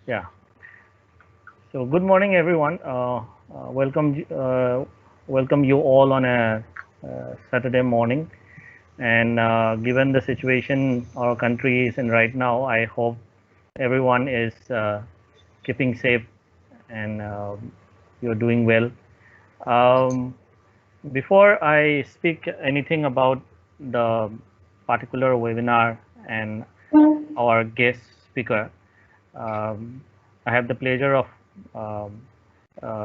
Yeah. So good morning, everyone. Welcome you all on a Saturday morning. And given the situation our country is in right now, I hope everyone is keeping safe and you're doing well. Um, Before I speak anything about the particular webinar and our guest speaker, um, I have the pleasure of um,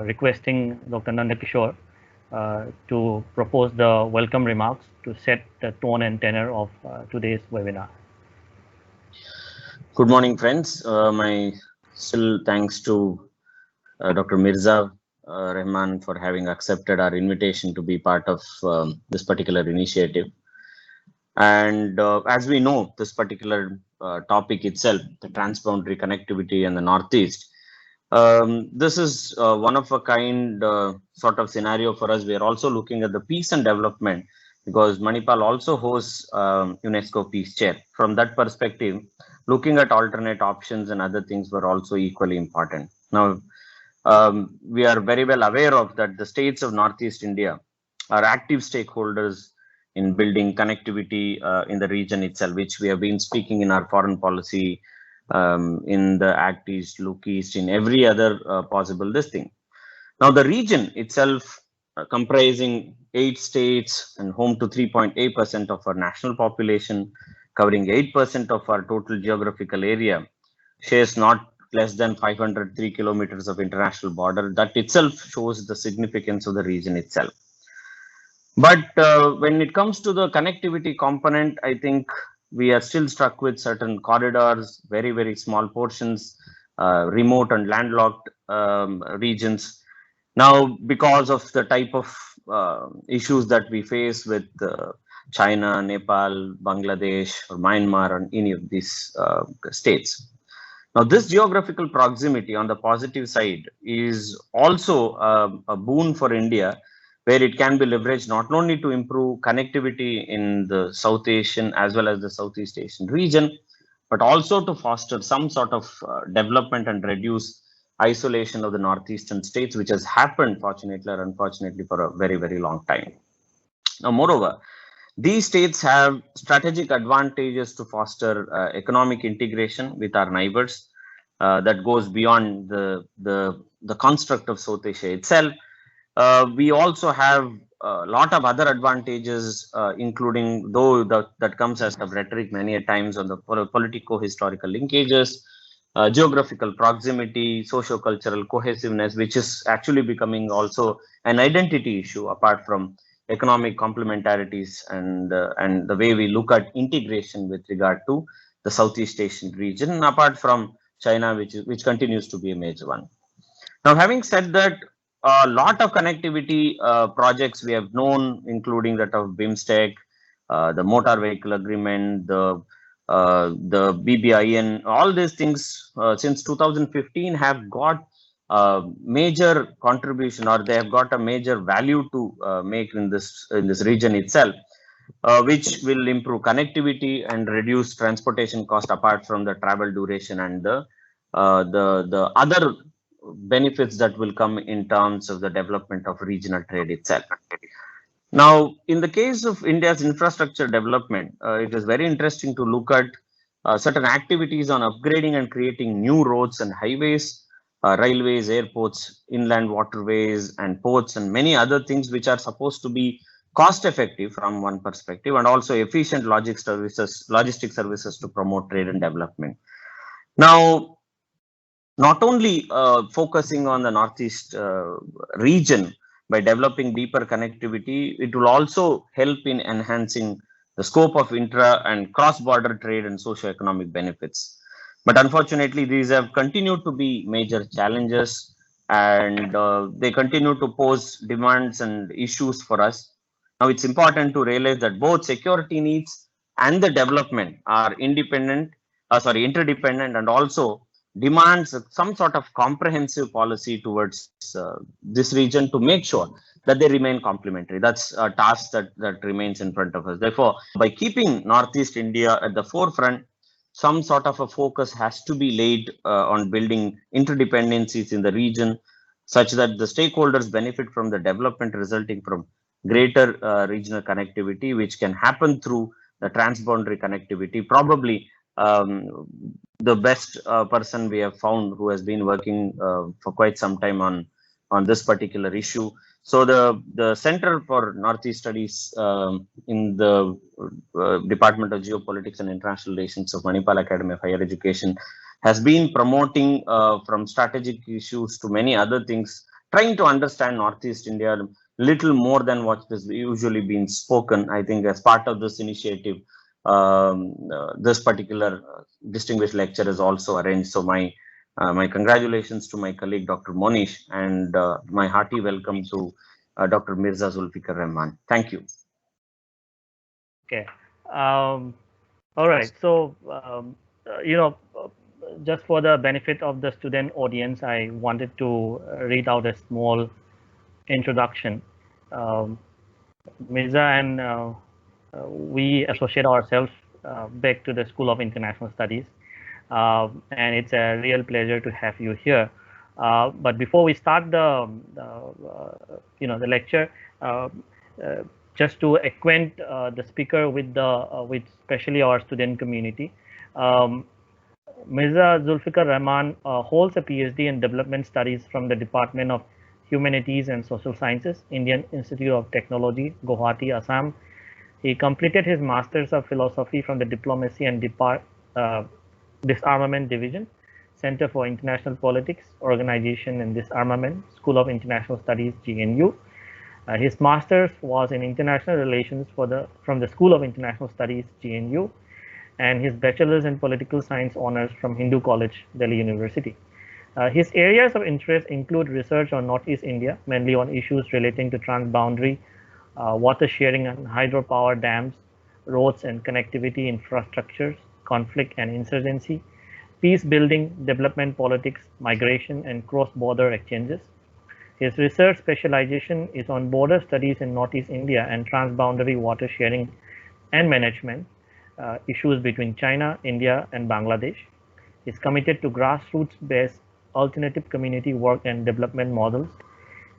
requesting Dr. Nandakishore to propose the welcome remarks to set the tone and tenor of today's webinar. Good morning, friends. My still thanks to Dr. Mirza Rahman for having accepted our invitation to be part of this particular initiative. And as we know, this particular topic itself, the transboundary connectivity in the Northeast, this is one of a kind sort of scenario for us. We are also looking at the peace and development because Manipal also hosts UNESCO Peace Chair. From that perspective, looking at alternate options and other things were also equally important. Now, we are very well aware of that the states of Northeast India are active stakeholders in building connectivity in the region itself, which we have been speaking in our foreign policy, in the Act East, Look East, in every other possible this thing. Now, the region itself, comprising 8 states and home to 3.8% of our national population, covering 8% of our total geographical area, shares not less than 503 kilometers of international border. That itself shows the significance of the region itself. But when it comes to the connectivity component, I think we are still stuck with certain corridors, very, very small portions, remote and landlocked regions. Now, because of the type of issues that we face with China, Nepal, Bangladesh, or Myanmar, and any of these states. Now, this geographical proximity on the positive side is also a boon for India, where it can be leveraged not only to improve connectivity in the South Asian as well as the Southeast Asian region, but also to foster some sort of development and reduce isolation of the northeastern states, which has happened, fortunately or unfortunately, for a very, very long time. Now, moreover, these states have strategic advantages to foster economic integration with our neighbors that goes beyond the construct of South Asia itself. We also have a lot of other advantages, including though that comes as a rhetoric many a times on the politico-historical linkages, geographical proximity, socio-cultural cohesiveness, which is actually becoming also an identity issue apart from economic complementarities and the way we look at integration with regard to the Southeast Asian region, apart from China, which continues to be a major one. Now, having said that, a lot of connectivity projects we have known, including that of BIMSTEC, the motor vehicle agreement, the BBIN, all these things since 2015 have got major contribution, or they have got a major value to make in this region itself, which will improve connectivity and reduce transportation cost apart from the travel duration and the other benefits that will come in terms of the development of regional trade itself. Now, in the case of India's infrastructure development, it is very interesting to look at certain activities on upgrading and creating new roads and highways, railways, airports, inland waterways, and ports, and many other things which are supposed to be cost effective from one perspective, and also efficient logistic services to promote trade and development. Now, not only focusing on the Northeast region by developing deeper connectivity, it will also help in enhancing the scope of intra and cross-border trade and socio-economic benefits. But unfortunately, these have continued to be major challenges, and they continue to pose demands and issues for us. Now, it's important to realize that both security needs and the development are interdependent, and also demands some sort of comprehensive policy towards this region to make sure that they remain complementary. That's a task that remains in front of us. Therefore, by keeping Northeast India at the forefront, some sort of a focus has to be laid on building interdependencies in the region, such that the stakeholders benefit from the development resulting from greater regional connectivity, which can happen through the transboundary connectivity. Probably the best person we have found who has been working for quite some time on this particular issue. So the Center for Northeast Studies in the Department of Geopolitics and International Relations of Manipal Academy of Higher Education has been promoting from strategic issues to many other things, trying to understand Northeast India little more than what is usually been spoken. I think as part of this initiative, this particular distinguished lecture is also arranged. So my congratulations to my colleague Dr. Monish, and my hearty welcome to Dr. Mirza Zulfiqur Rahman. Thank you. Okay. All right. So, just for the benefit of the student audience, I wanted to read out a small introduction. Mirza and we associate ourselves back to the School of International Studies, and it's a real pleasure to have you here. But before we start the lecture, just to acquaint the speaker with with especially our student community, Mirza Zulfiqur Rahman holds a PhD in Development Studies from the Department of Humanities and Social Sciences, Indian Institute of Technology, Guwahati, Assam. He completed his Masters of Philosophy from the Diplomacy and Disarmament Division, Center for International Politics, Organization and Disarmament, School of International Studies, GNU. His Master's was in International Relations from the School of International Studies, GNU, and his Bachelor's in Political Science Honors from Hindu College, Delhi University. His areas of interest include research on Northeast India, mainly on issues relating to transboundary, water sharing and hydropower dams, roads and connectivity infrastructures, conflict and insurgency, peace building, development politics, migration, and cross-border exchanges. His research specialization is on border studies in Northeast India and transboundary water sharing and management, issues between China, India, and Bangladesh. He's committed to grassroots-based alternative community work and development models.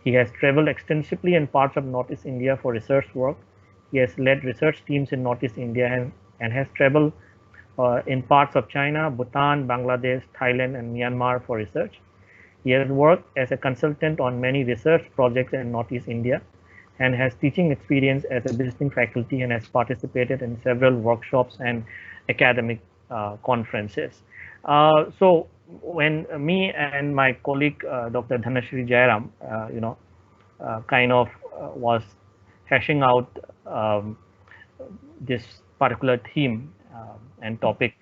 He has traveled extensively in parts of Northeast India for research work. He has led research teams in Northeast India and has traveled in parts of China, Bhutan, Bangladesh, Thailand, and Myanmar for research. He has worked as a consultant on many research projects in Northeast India and has teaching experience as a visiting faculty and has participated in several workshops and academic conferences. So when me and my colleague Dr. Dhanashri Jairam, was hashing out this particular theme and topic,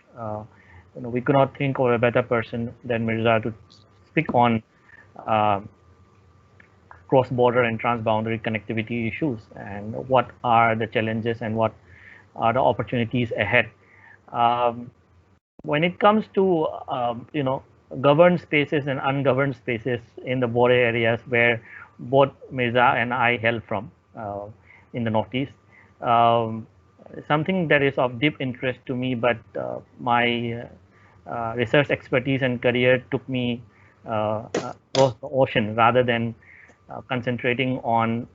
we could not think of a better person than Mirza to speak on cross-border and transboundary connectivity issues and what are the challenges and what are the opportunities ahead. When it comes to governed spaces and ungoverned spaces in the border areas where both Mirza and I hail from in the Northeast, something that is of deep interest to me, but my research expertise and career took me across the ocean rather than concentrating on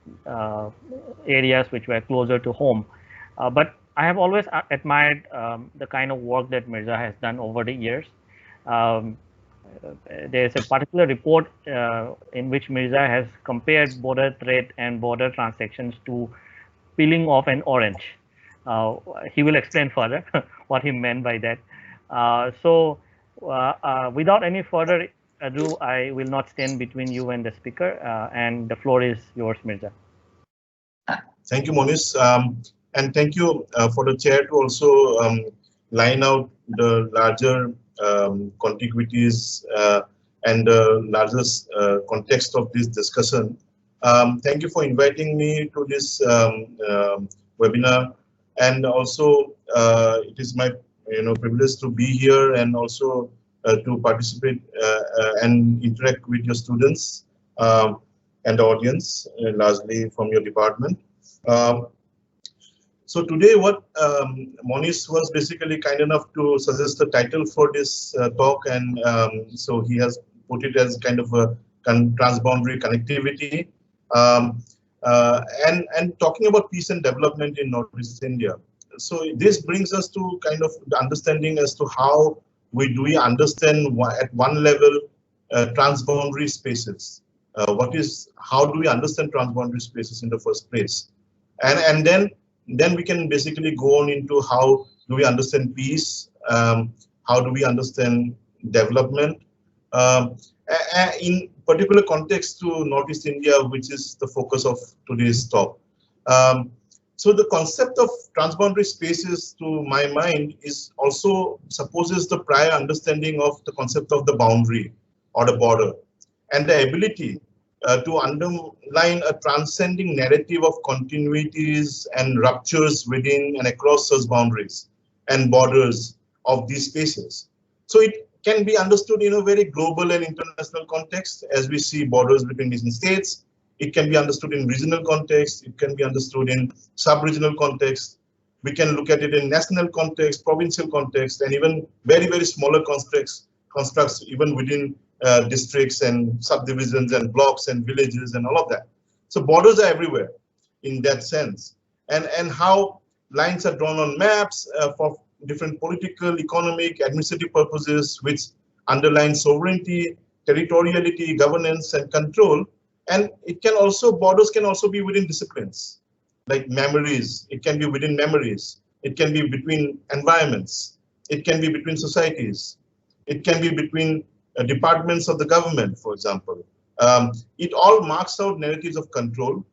areas which were closer to home. But I have always admired the kind of work that Mirza has done over the years. There's a particular report in which Mirza has compared border trade and border transactions to peeling off an orange. He will explain further what he meant by that. Without any further ado, I will not stand between you and the speaker, and the floor is yours, Mirza. Thank you, Monish. And thank you for the chair to also line out the larger contiguities and the largest context of this discussion. Thank you for inviting me to this webinar, and also it is my privilege to be here and also to participate and interact with your students and the audience, largely from your department. So today, what Monish was basically kind enough to suggest the title for this talk, and so he has put it as kind of a transboundary connectivity, and talking about peace and development in Northeast India. So this brings us to kind of the understanding as to how do we understand at one level transboundary spaces. How do we understand transboundary spaces in the first place? And then we can basically go on into how do we understand peace, how do we understand development, in particular context to Northeast India, which is the focus of today's talk. So the concept of transboundary spaces, to my mind, is also supposes the prior understanding of the concept of the boundary or the border, and the ability to underline a transcending narrative of continuities and ruptures within and across such boundaries and borders of these spaces. So it can be understood in a very global and international context, as we see borders between nation states. It can be understood in regional context. It can be understood in sub-regional context. We can look at it in national context, provincial context, and even very, very smaller constructs even within districts and subdivisions and blocks and villages and all of that. So borders are everywhere in that sense. And how lines are drawn on maps for different political, economic, administrative purposes, which underline sovereignty, territoriality, governance, and control. And it can also, borders can also be within disciplines, like memories. It can be within memories. It can be between environments. It can be between societies. It can be between departments of the government, for example. It all marks out narratives of control,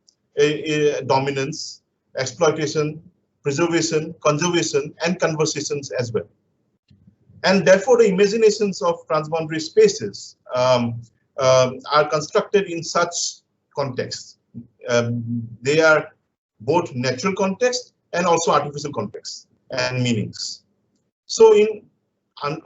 dominance, exploitation, preservation, conservation, and conversations as well. And therefore, the imaginations of transboundary spaces are constructed in such contexts. They are both natural context and also artificial context and meanings. So in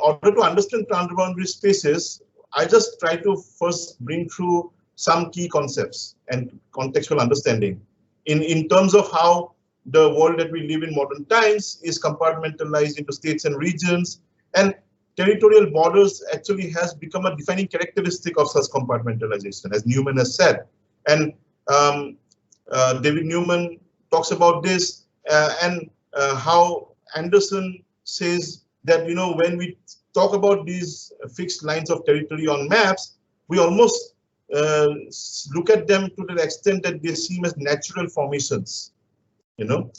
order to understand transboundary spaces, I just try to first bring through some key concepts and contextual understanding in terms of how the world that we live in modern times is compartmentalized into states and regions, and territorial borders actually has become a defining characteristic of such compartmentalization, as Newman has said. And David Newman talks about this, and how Anderson says that, you know, when we talk about these fixed lines of territory on maps, we almost look at them to the extent that they seem as natural formations, you know,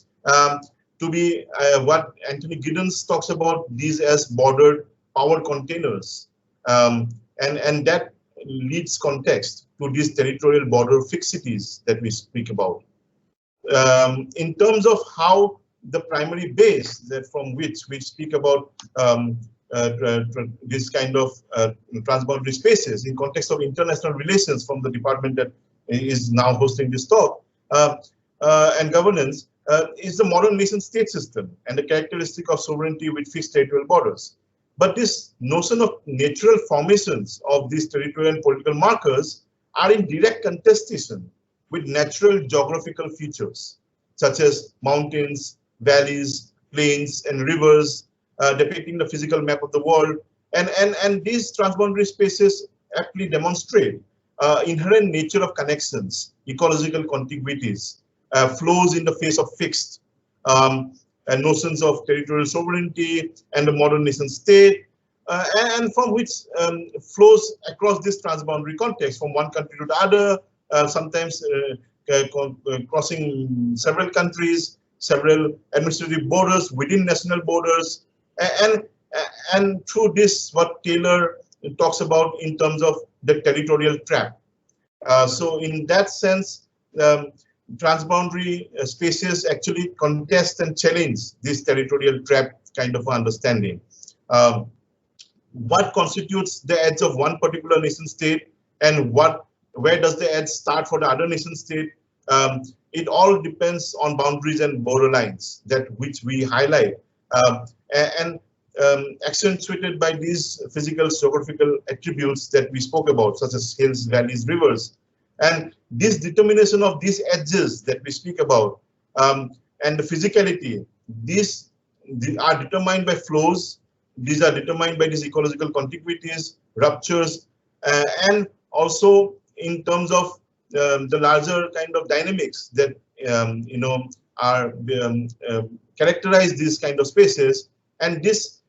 to be what Anthony Giddens talks about these as bordered power containers, and that leads context to these territorial border fixities that we speak about. In terms of how the primary base that from which we speak about this kind of transboundary spaces in context of international relations from the department that is now hosting this talk, and governance, is the modern nation state system and the characteristic of sovereignty with fixed territorial borders. But this notion of natural formations of these territorial and political markers are in direct contestation with natural geographical features, such as mountains, valleys, plains, and rivers, depicting the physical map of the world. And these transboundary spaces aptly demonstrate inherent nature of connections, ecological contiguities, flows in the face of fixed, and notions of territorial sovereignty and the modern nation state, and from which flows across this transboundary context from one country to the other, sometimes crossing several countries, several administrative borders within national borders, and through this, what Taylor talks about in terms of the territorial trap. So in that sense, transboundary spaces actually contest and challenge this territorial trap kind of understanding. What constitutes the edge of one particular nation state, and where does the edge start for the other nation state? It all depends on boundaries and borderlines that which we highlight, and accentuated by these physical geographical attributes that we spoke about, such as hills, valleys, rivers. And this determination of these edges that we speak about, and the physicality, these are determined by flows. These are determined by these ecological contiguities, ruptures, and also in terms of the larger kind of dynamics that are characterize these kind of spaces. And this,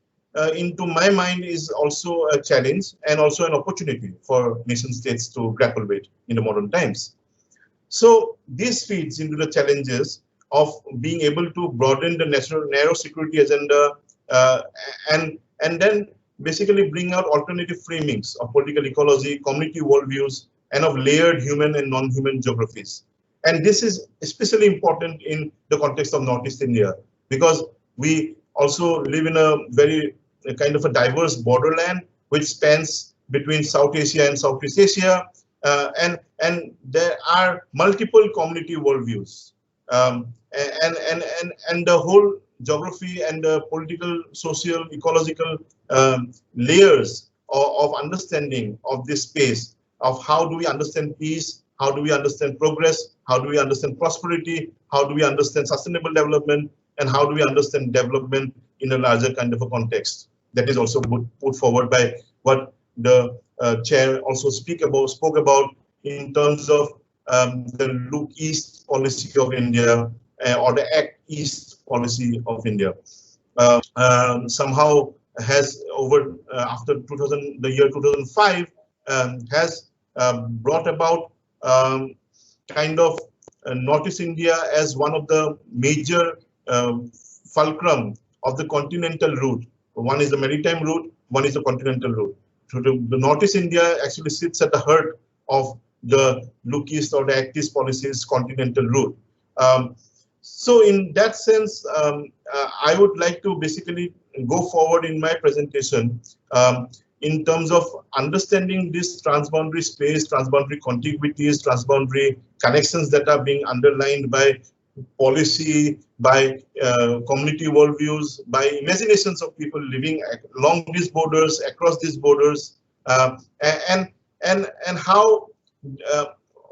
into my mind, is also a challenge and also an opportunity for nation states to grapple with in the modern times. So this feeds into the challenges of being able to broaden the narrow security agenda and then basically bring out alternative framings of political ecology, community worldviews, and of layered human and non-human geographies. And this is especially important in the context of Northeast India, because we also live in a very kind of a diverse borderland which spans between South Asia and Southeast Asia, and there are multiple community worldviews, and the whole geography and the political, social, ecological layers of understanding of this space, of how do we understand peace, how do we understand progress, how do we understand prosperity, how do we understand sustainable development, and how do we understand development in a larger kind of a context. That is also put forward by what the chair also spoke about in terms of the Look East policy of India, or the Act East policy of India. Somehow has over after the year 2005 has brought about kind of Northeast India as one of the major fulcrum of the continental route. One is the maritime route, one is the continental route. So the Northeast India actually sits at the heart of the Look East or the Act East policy's continental route. So in that sense, I would like to basically go forward in my presentation in terms of understanding this transboundary space, transboundary contiguities, transboundary connections that are being underlined by policy, by community worldviews, by imaginations of people living along these borders, across these borders, and how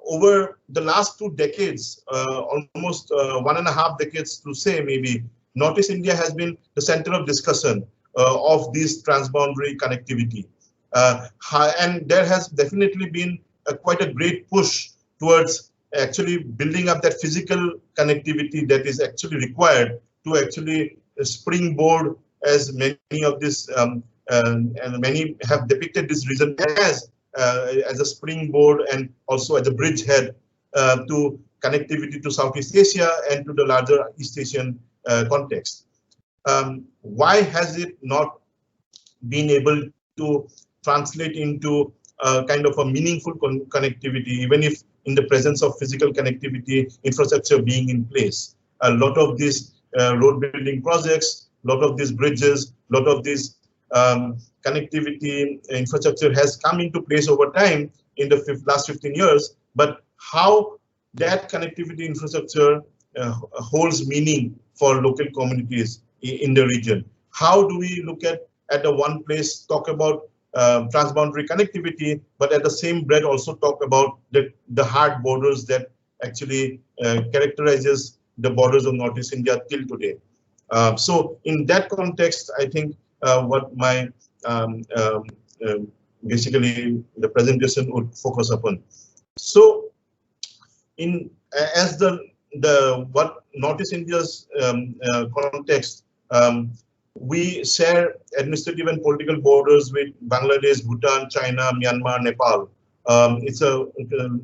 over the last 2 decades, almost 1.5 decades to say maybe, Northeast India has been the center of discussion of this transboundary connectivity. And there has definitely been quite a great push towards actually building up that physical connectivity that is actually required to actually springboard, as many of this and many have depicted this region as a springboard and also as a bridgehead to connectivity to Southeast Asia and to the larger East Asian context. Why has it not been able to translate into kind of a meaningful connectivity, even if in the presence of physical connectivity infrastructure being in place? A lot of these road building projects, a lot of these bridges, a lot of these connectivity infrastructure has come into place over time in the last 15 years, but how that connectivity infrastructure holds meaning for local communities in the region. How do we look at the one place, talk about transboundary connectivity, but at the same breath also talk about the hard borders that actually characterizes the borders of Northeast India till today. So in that context, I think what my basically the presentation would focus upon. So in as what Northeast India's context, we share administrative and political borders with Bangladesh, Bhutan, China, Myanmar, Nepal. It's a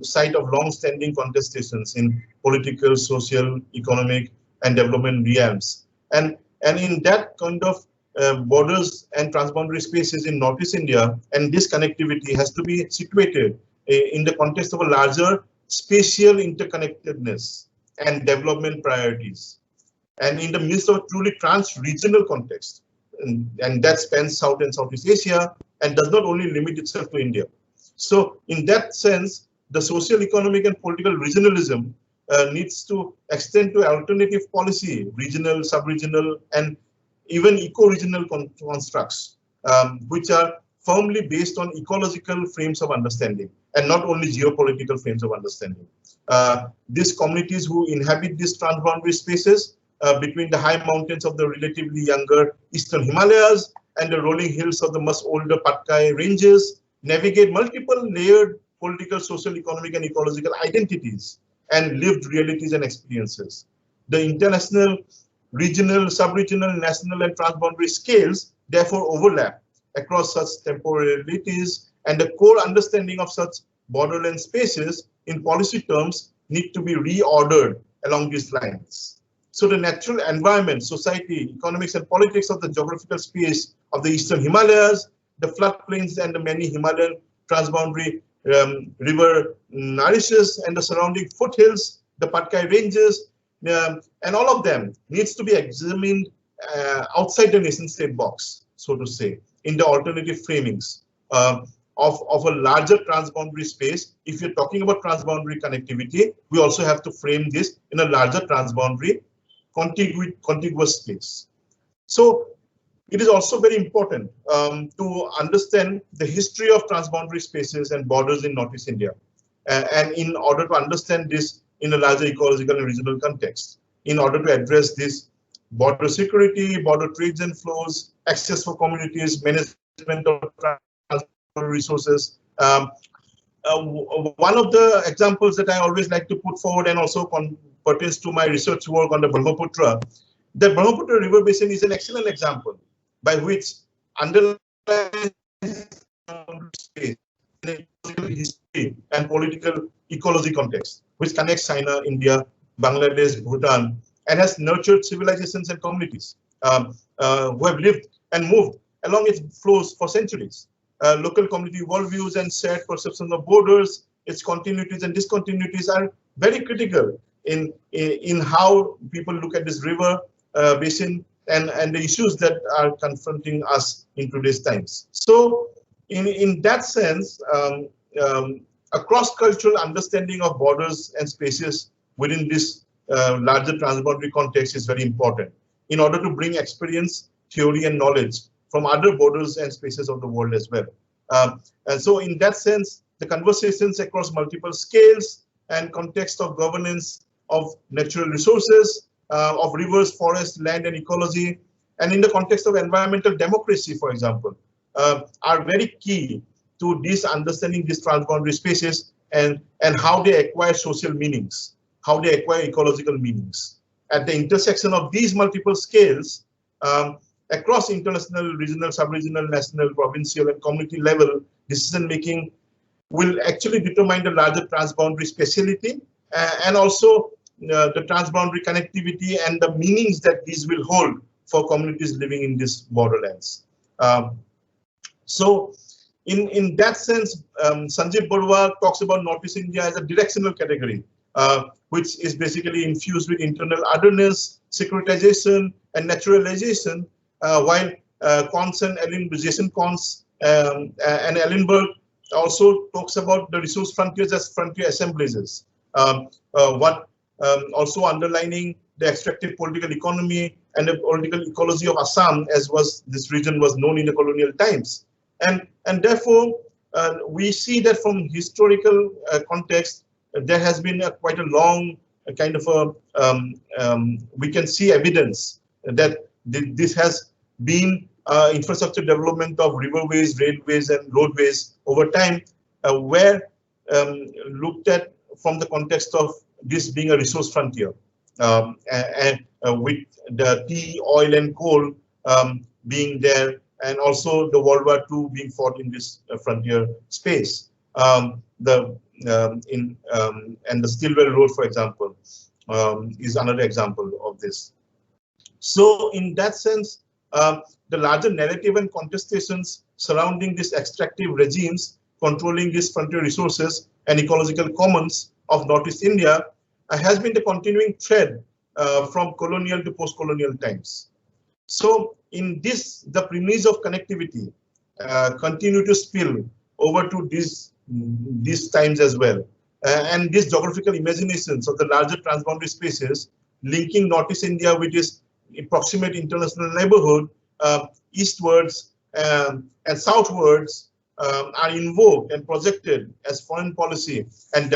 site of long-standing contestations in political, social, economic, and development realms. And in that kind of borders and transboundary spaces in Northeast India, and this connectivity has to be situated in the context of a larger spatial interconnectedness and development priorities, and in the midst of a truly trans-regional context, and that spans South and Southeast Asia and does not only limit itself to India. So in that sense, the social, economic, and political regionalism needs to extend to alternative policy, regional, sub-regional, and even eco-regional constructs, which are firmly based on ecological frames of understanding and not only geopolitical frames of understanding. These communities who inhabit these transboundary spaces between the high mountains of the relatively younger eastern Himalayas and the rolling hills of the much older Patkai ranges, navigate multiple layered political, social, economic, and ecological identities and lived realities and experiences. The international, regional, sub-regional, national, and transboundary scales therefore overlap across such temporalities, and the core understanding of such borderland spaces in policy terms need to be reordered along these lines. So the natural environment, society, economics, and politics of the geographical space of the eastern Himalayas, the floodplains, and the many Himalayan transboundary river nourishes, and the surrounding foothills, the Patkai ranges, and all of them needs to be examined outside the nation-state box, so to say, in the alternative framings of a larger transboundary space. If you're talking about transboundary connectivity, we also have to frame this in a larger transboundary contiguous space. So it is also very important to understand the history of transboundary spaces and borders in Northeast India. And in order to understand this in a larger ecological and regional context, in order to address this border security, border trades and flows, access for communities, management of transboundary resources. One of the examples that I always like to put forward, and also pertains to my research work on the Brahmaputra, the Brahmaputra river basin is an excellent example by which underlying space, history, and political ecology context, which connects China, India, Bangladesh, Bhutan, and has nurtured civilizations and communities who have lived and moved along its flows for centuries. Local community worldviews and shared perceptions of borders, its continuities and discontinuities are very critical in how people look at this river basin and the issues that are confronting us in today's times. So in that sense, a cross-cultural understanding of borders and spaces within this larger transboundary context is very important in order to bring experience, theory, and knowledge from other borders and spaces of the world as well. And so in that sense, the conversations across multiple scales and context of governance of natural resources, of rivers, forests, land, and ecology, and in the context of environmental democracy, for example, are very key to this understanding these transboundary spaces and how they acquire social meanings, how they acquire ecological meanings. At the intersection of these multiple scales, across international, regional, sub-regional, national, provincial, and community level, decision-making will actually determine the larger transboundary speciality and also the transboundary connectivity and the meanings that these will hold for communities living in these borderlands. So in that sense, Sanjeev Barua talks about Northeast India as a directional category, which is basically infused with internal otherness, securitization, and naturalization, while Jason Cons and Ellenberg also talks about the resource frontiers as frontier assemblages, also underlining the extractive political economy and the political ecology of Assam, as this region was known in the colonial times. And therefore, we see that from historical context, there has been quite a long kind of we can see evidence that this has been infrastructure development of riverways, railways, and roadways over time, where looked at from the context of this being a resource frontier, and with the tea, oil, and coal being there, and also the World War II being fought in this frontier space. And the Stilwell Road, for example, is another example of this. So in that sense, the larger narrative and contestations surrounding these extractive regimes controlling these frontier resources and ecological commons of Northeast India has been the continuing thread from colonial to post-colonial times. So in this, the premise of connectivity continue to spill over to these times as well. And these geographical imaginations of the larger transboundary spaces linking Northeast India with its proximate international neighborhood eastwards and southwards are invoked and projected as foreign policy and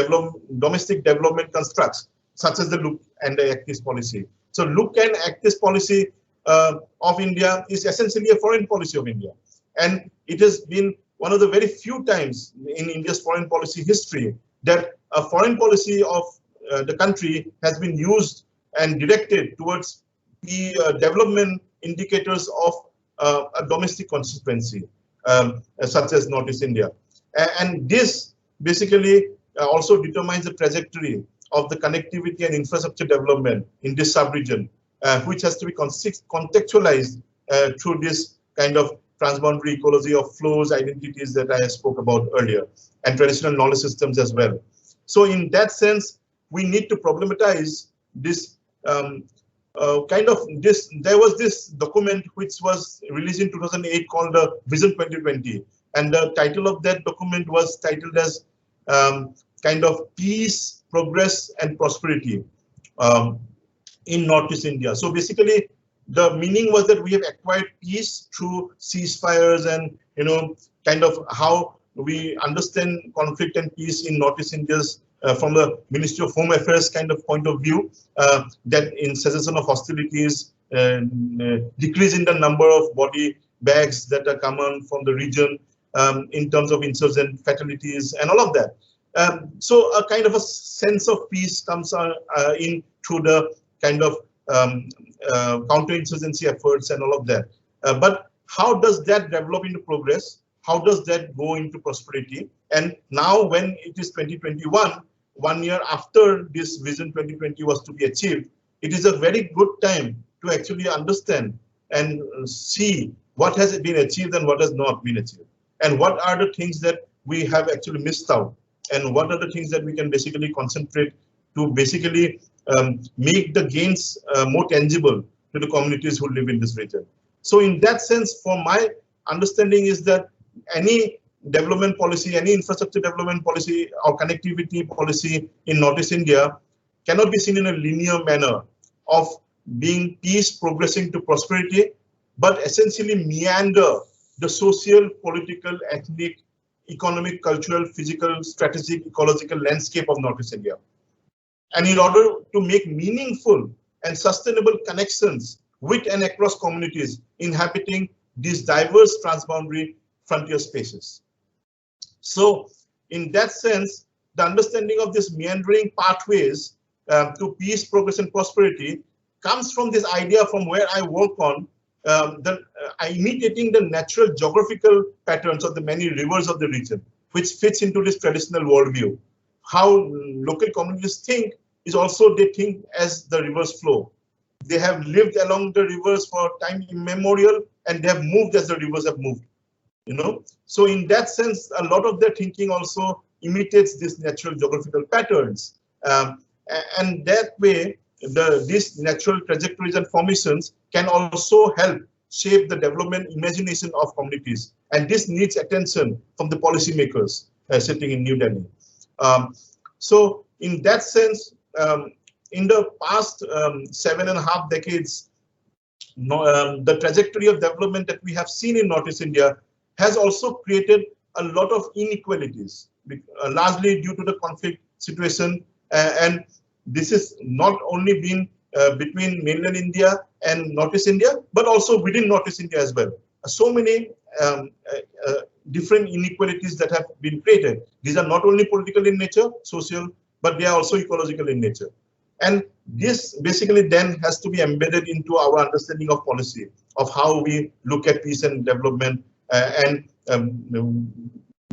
domestic development constructs, such as the Look and the Act East policy. So look and act this policy of India is essentially a foreign policy of India. And it has been one of the very few times in India's foreign policy history that a foreign policy of the country has been used and directed towards the development indicators of a domestic constituency, such as Northeast India. And this basically also determines the trajectory of the connectivity and infrastructure development in this sub-region, which has to be contextualized through this kind of transboundary ecology of flows, identities that I spoke about earlier, and traditional knowledge systems as well. So in that sense, we need to problematize this there was this document which was released in 2008 called the Vision 2020, and the title of that document was titled as kind of peace, progress, and prosperity in Northeast India. So basically, the meaning was that we have acquired peace through ceasefires and kind of how we understand conflict and peace in Northeast India's from the Ministry of Home Affairs kind of point of view, that in cessation of hostilities, decrease in the number of body bags that are common from the region, in terms of insurgent fatalities and all of that. So a kind of a sense of peace comes in through the kind of counterinsurgency efforts and all of that. But how does that develop into progress? How does that go into prosperity? And now when it is 2021, 1 year after this Vision 2020 was to be achieved, it is a very good time to actually understand and see what has been achieved and what has not been achieved. And what are the things that we have actually missed out? And what are the things that we can basically concentrate to basically make the gains more tangible to the communities who live in this region. So in that sense, for my understanding is that any development policy, any infrastructure development policy or connectivity policy in Northeast India cannot be seen in a linear manner of being peace progressing to prosperity, but essentially meander the social, political, ethnic, economic, cultural, physical, strategic, ecological landscape of Northeast India. And in order to make meaningful and sustainable connections with and across communities inhabiting these diverse transboundary frontier spaces. So in that sense, the understanding of this meandering pathways to peace, progress, and prosperity comes from this idea from where I work on imitating the natural geographical patterns of the many rivers of the region, which fits into this traditional worldview. How local communities think is also they think as the rivers flow. They have lived along the rivers for time immemorial, and they have moved as the rivers have moved. So in that sense, a lot of their thinking also imitates these natural geographical patterns, and that way these natural trajectories and formations can also help shape the development imagination of communities, and this needs attention from the policymakers sitting in New Delhi. So in that sense, in the past 7.5 decades, the trajectory of development that we have seen in Northeast India has also created a lot of inequalities, largely due to the conflict situation. And this is not only been between mainland India and Northeast India, but also within Northeast India as well. So many different inequalities that have been created. These are not only political in nature, social, but they are also ecological in nature. And this basically then has to be embedded into our understanding of policy, of how we look at peace and development and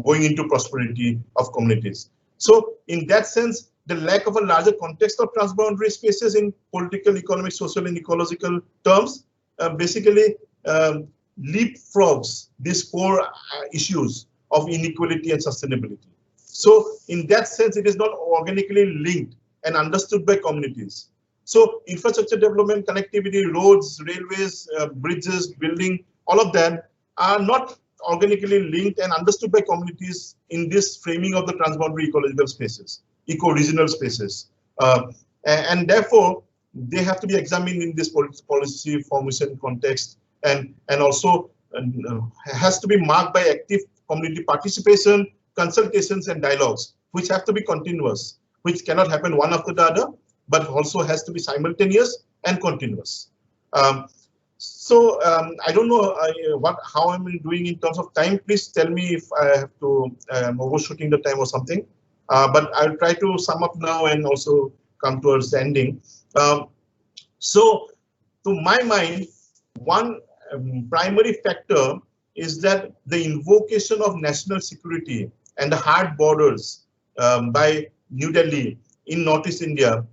going into prosperity of communities. So in that sense, the lack of a larger context of transboundary spaces in political, economic, social, and ecological terms basically leapfrogs these core issues of inequality and sustainability. So in that sense, it is not organically linked and understood by communities. So infrastructure development, connectivity, roads, railways, bridges, building, all of them are not organically linked and understood by communities in this framing of the transboundary ecological spaces, eco-regional spaces. And therefore, they have to be examined in this policy formation context, and also has to be marked by active community participation, consultations, and dialogues, which have to be continuous, which cannot happen one after the other, but also has to be simultaneous and continuous. I don't know how I'm doing in terms of time. Please tell me if I have to overshooting the time or something. But I'll try to sum up now and also come towards the ending. So, to my mind, one primary factor is that the invocation of national security and the hard borders by New Delhi in Northeast India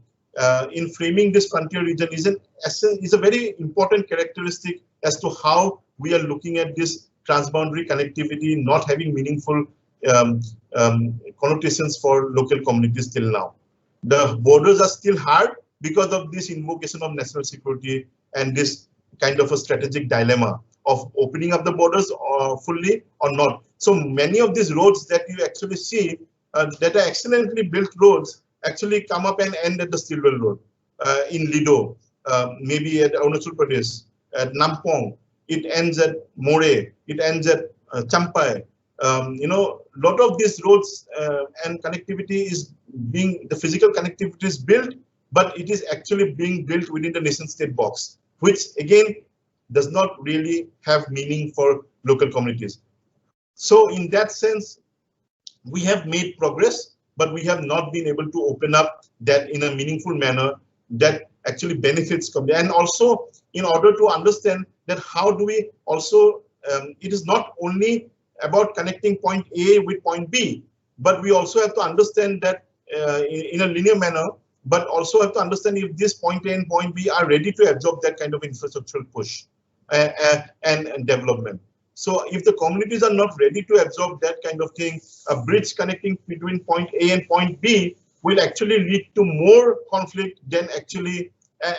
in framing this frontier region is a very important characteristic as to how we are looking at this transboundary connectivity not having meaningful connotations for local communities till now. The borders are still hard because of this invocation of national security and this kind of a strategic dilemma of opening up the borders fully or not. So many of these roads that you actually see that are excellently built roads actually come up and end at the Stilwell Road in Lido, maybe at Arunachal Pradesh, at Nampong. It ends at More, it ends at Champai. Lot of these roads and connectivity is the physical connectivity is built, but it is actually being built within the nation state box, which again does not really have meaning for local communities. So in that sense, we have made progress, but we have not been able to open up that in a meaningful manner that actually benefits community. And also, in order to understand that how do we also, it is not only about connecting point A with point B, but we also have to understand that in a linear manner, but also have to understand if this point A and point B are ready to absorb that kind of infrastructural push and development. So if the communities are not ready to absorb that kind of thing, a bridge connecting between point A and point B will actually lead to more conflict than actually,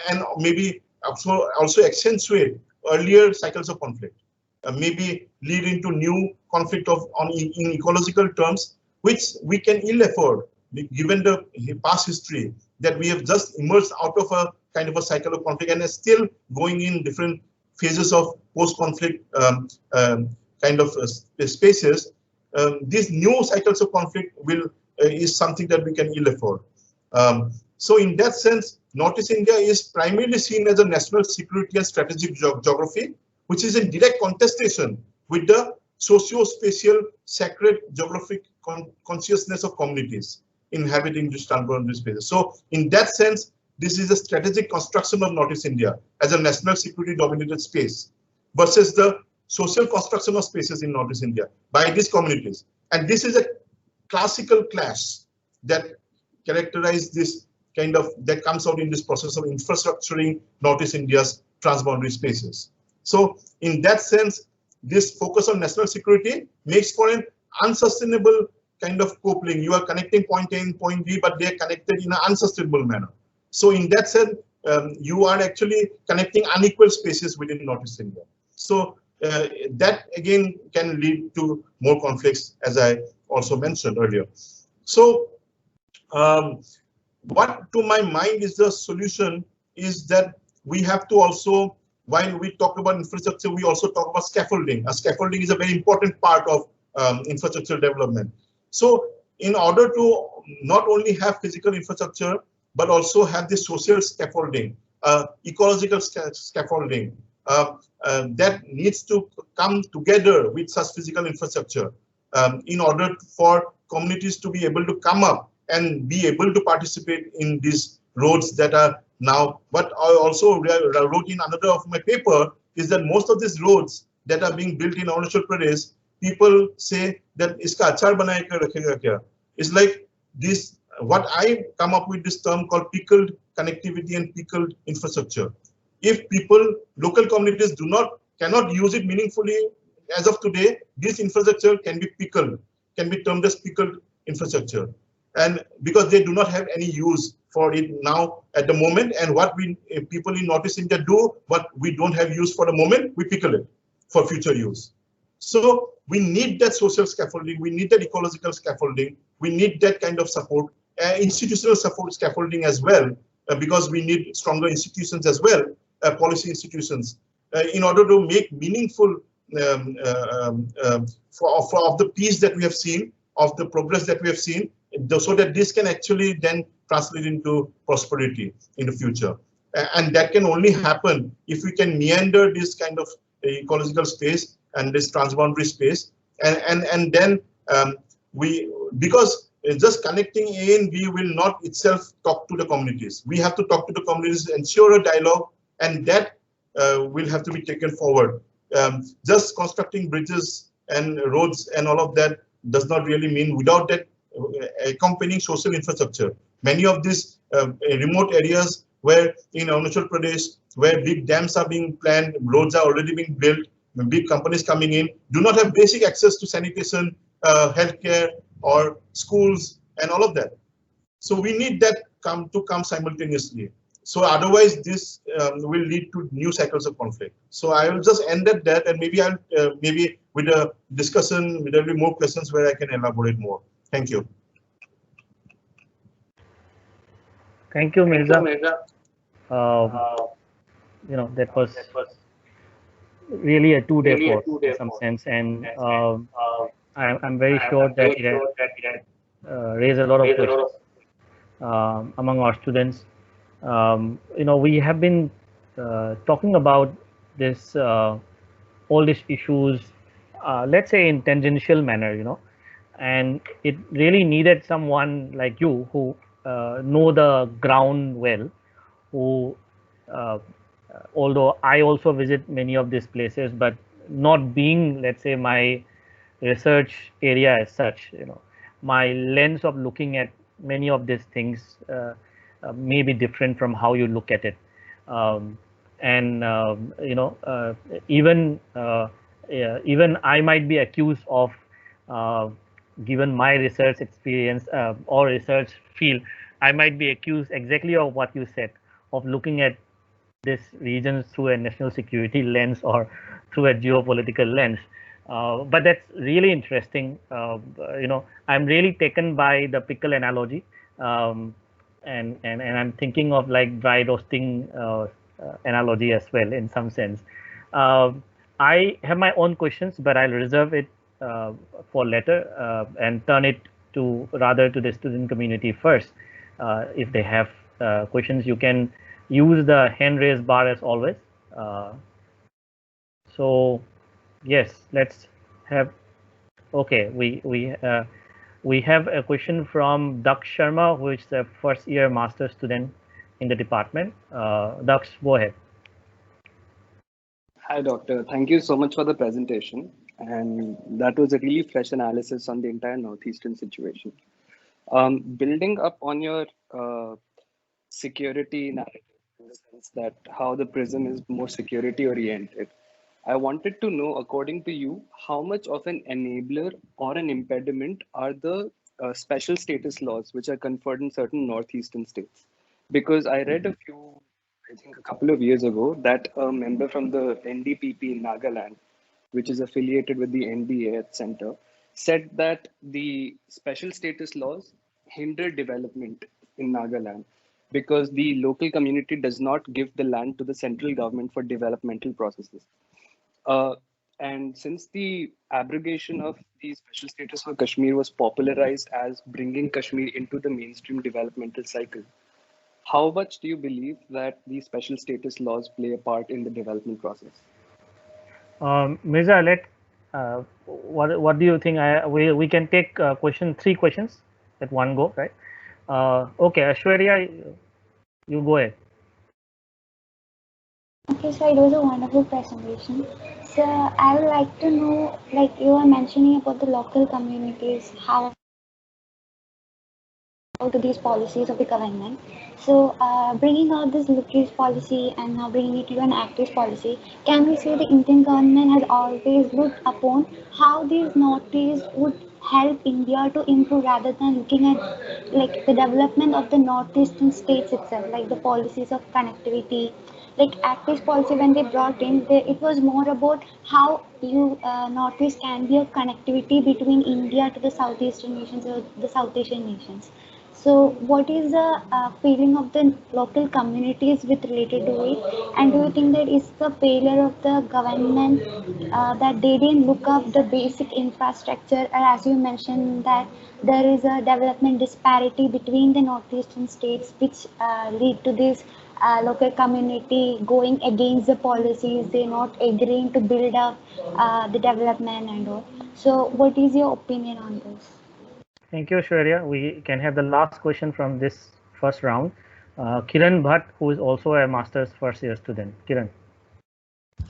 and maybe also accentuate earlier cycles of conflict. Maybe lead into new conflict in ecological terms, which we can ill afford given the past history that we have just emerged out of a kind of a cycle of conflict and is still going in different phases of post-conflict kind of spaces. These new cycles of conflict is something that we can ill afford. So in that sense, Northeast India is primarily seen as a national security and strategic geography, which is in direct contestation with the socio-spatial sacred geographic consciousness of communities inhabiting this transboundary spaces. So in that sense, this is a strategic construction of Northeast India as a national security dominated space versus the social construction of spaces in Northeast India by these communities. And this is a classical clash that characterizes this kind of, that comes out in this process of infrastructuring Northeast India's transboundary spaces. So in that sense, this focus on national security makes for an unsustainable kind of coupling. You are connecting point A and point B, but they are connected in an unsustainable manner. So in that sense, you are actually connecting unequal spaces within Northeast India. So that again can lead to more conflicts, as I also mentioned earlier. So what to my mind is the solution is that we have to also, while we talk about infrastructure, we also talk about scaffolding. Scaffolding is a very important part of infrastructure development. So in order to not only have physical infrastructure, but also have the social scaffolding, ecological scaffolding that needs to come together with such physical infrastructure in order for communities to be able to come up and be able to participate in these roads that are now. What I also wrote in another of my paper is that most of these roads that are being built in Arunachal Pradesh, people say that iska achar banaye ke rakhega kya? It's like this. What I come up with this term called pickled connectivity and pickled infrastructure. If people, local communities cannot use it meaningfully as of today, this infrastructure can be pickled, can be termed as pickled infrastructure. And because they do not have any use for it now at the moment, and what people in Northeast India do, what we don't have use for the moment, we pickle it for future use. So we need that social scaffolding, we need that ecological scaffolding, we need that kind of support. Institutional support scaffolding as well, because we need stronger institutions as well, policy institutions, in order to make meaningful of the peace that we have seen, of the progress that we have seen, so that this can actually then translate into prosperity in the future. And that can only happen if we can meander this kind of ecological space and this transboundary space, and then because just connecting A and B will not itself talk to the communities. We have to talk to the communities, ensure a dialogue, and that will have to be taken forward. Just constructing bridges and roads and all of that does not really mean, without that accompanying social infrastructure. Many of these remote areas where in Arunachal Pradesh, where big dams are being planned, roads are already being built, big companies coming in, do not have basic access to sanitation, healthcare, or schools, and all of that. So we need that to come simultaneously. So otherwise, this will lead to new cycles of conflict. So I will just end at that, and maybe I'll maybe with a discussion, there will be more questions where I can elaborate more. Thank you. Thank you, Mirza. That was really a two-day course in some sense, and I'm very sure that it has raised a lot of questions among our students. We have been talking about this all these issues, let's say in tangential manner, and it really needed someone like you who know the ground well, who although I also visit many of these places, but not being, let's say, my research area as such, my lens of looking at many of these things may be different from how you look at it. Even I might be accused of, given my research experience or research field, I might be accused exactly of what you said, of looking at this region through a national security lens or through a geopolitical lens. But that's really interesting. I'm really taken by the pickle analogy, and I'm thinking of like dry roasting analogy as well in some sense. I have my own questions, but I'll reserve it for later and turn it to the student community first. If they have questions, you can use the hand raise bar as always. So yes, let's have. Okay, we have a question from Daksh Sharma, who is a first-year master student in the department. Daksh, go ahead. Hi, Doctor. Thank you so much for the presentation. And that was a really fresh analysis on the entire Northeastern situation. Building up on your security narrative, in the sense that how the PRISM is more security oriented, I wanted to know, according to you, how much of an enabler or an impediment are the special status laws which are conferred in certain Northeastern states? Because I read a couple of years ago, that a member from the NDPP in Nagaland, which is affiliated with the NDA Center, said that the special status laws hinder development in Nagaland because the local community does not give the land to the central government for developmental processes. And since the abrogation of the special status for Kashmir was popularized as bringing Kashmir into the mainstream developmental cycle, how much do you believe that these special status laws play a part in the development process? Mirza, what do you think? We can take three questions at one go, right? Okay, Ashwarya, you go ahead. Okay, so it was a wonderful presentation. So I would like to know, like you were mentioning about the local communities, how to these policies of the government. So bringing out this look-east policy and now bringing it to an active policy, can we say the Indian government has always looked upon how these Northeast would help India to improve rather than looking at like the development of the Northeastern states itself, like the policies of connectivity, like active policy when they brought in, it was more about how you Northeast can be a connectivity between India to the Southeastern nations or the South Asian nations. So what is the feeling of the local communities with related to it? And do you think that is the failure of the government that they didn't look up the basic infrastructure? And as you mentioned that there is a development disparity between the northeastern states which lead to this local community going against the policies, they're not agreeing to build up the development and all. So what is your opinion on this? Thank you, Shreya. We can have the last question from this first round. Kiran Bhatt, who is also a master's first year student. Kiran.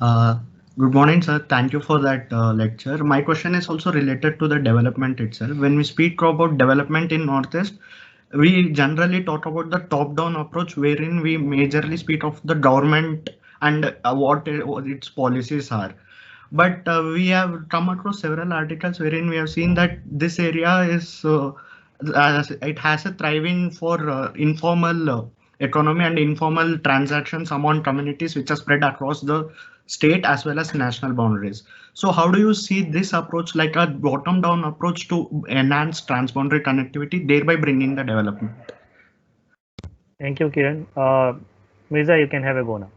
Uh, Good morning, sir. Thank you for that lecture. My question is also related to the development itself. When we speak about development in Northeast, we generally talk about the top-down approach, wherein we majorly speak of the government and what its policies are. But we have come across several articles wherein we have seen that this area is it has a thriving for informal economy and informal transactions among communities which are spread across the state as well as national boundaries. So how do you see this approach, like a bottom down approach to enhance transboundary connectivity, thereby bringing the development? Thank you, Kiran. Mirza, you can have a go now.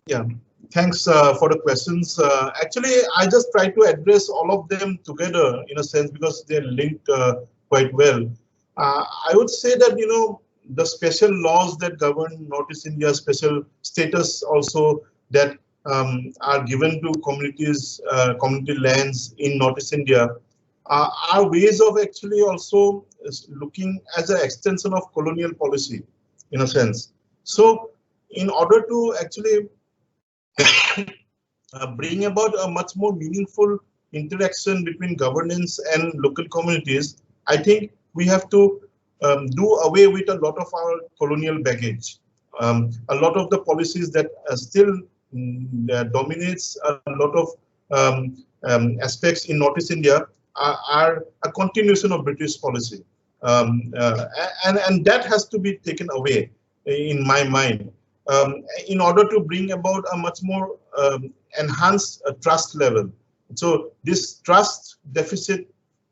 Yeah, thanks for the questions. Actually, I just try to address all of them together in a sense because they're linked quite well. I would say that, you know, the special laws that govern Northeast India, special status also that are given to communities, community lands in Northeast India are ways of actually also looking as an extension of colonial policy in a sense. So in order to actually bring about a much more meaningful interaction between governance and local communities, I think we have to do away with a lot of our colonial baggage. A lot of the policies that still dominates a lot of aspects in Northeast India are a continuation of British policy. And that has to be taken away in my mind. In order to bring about a much more enhanced trust level. So this trust deficit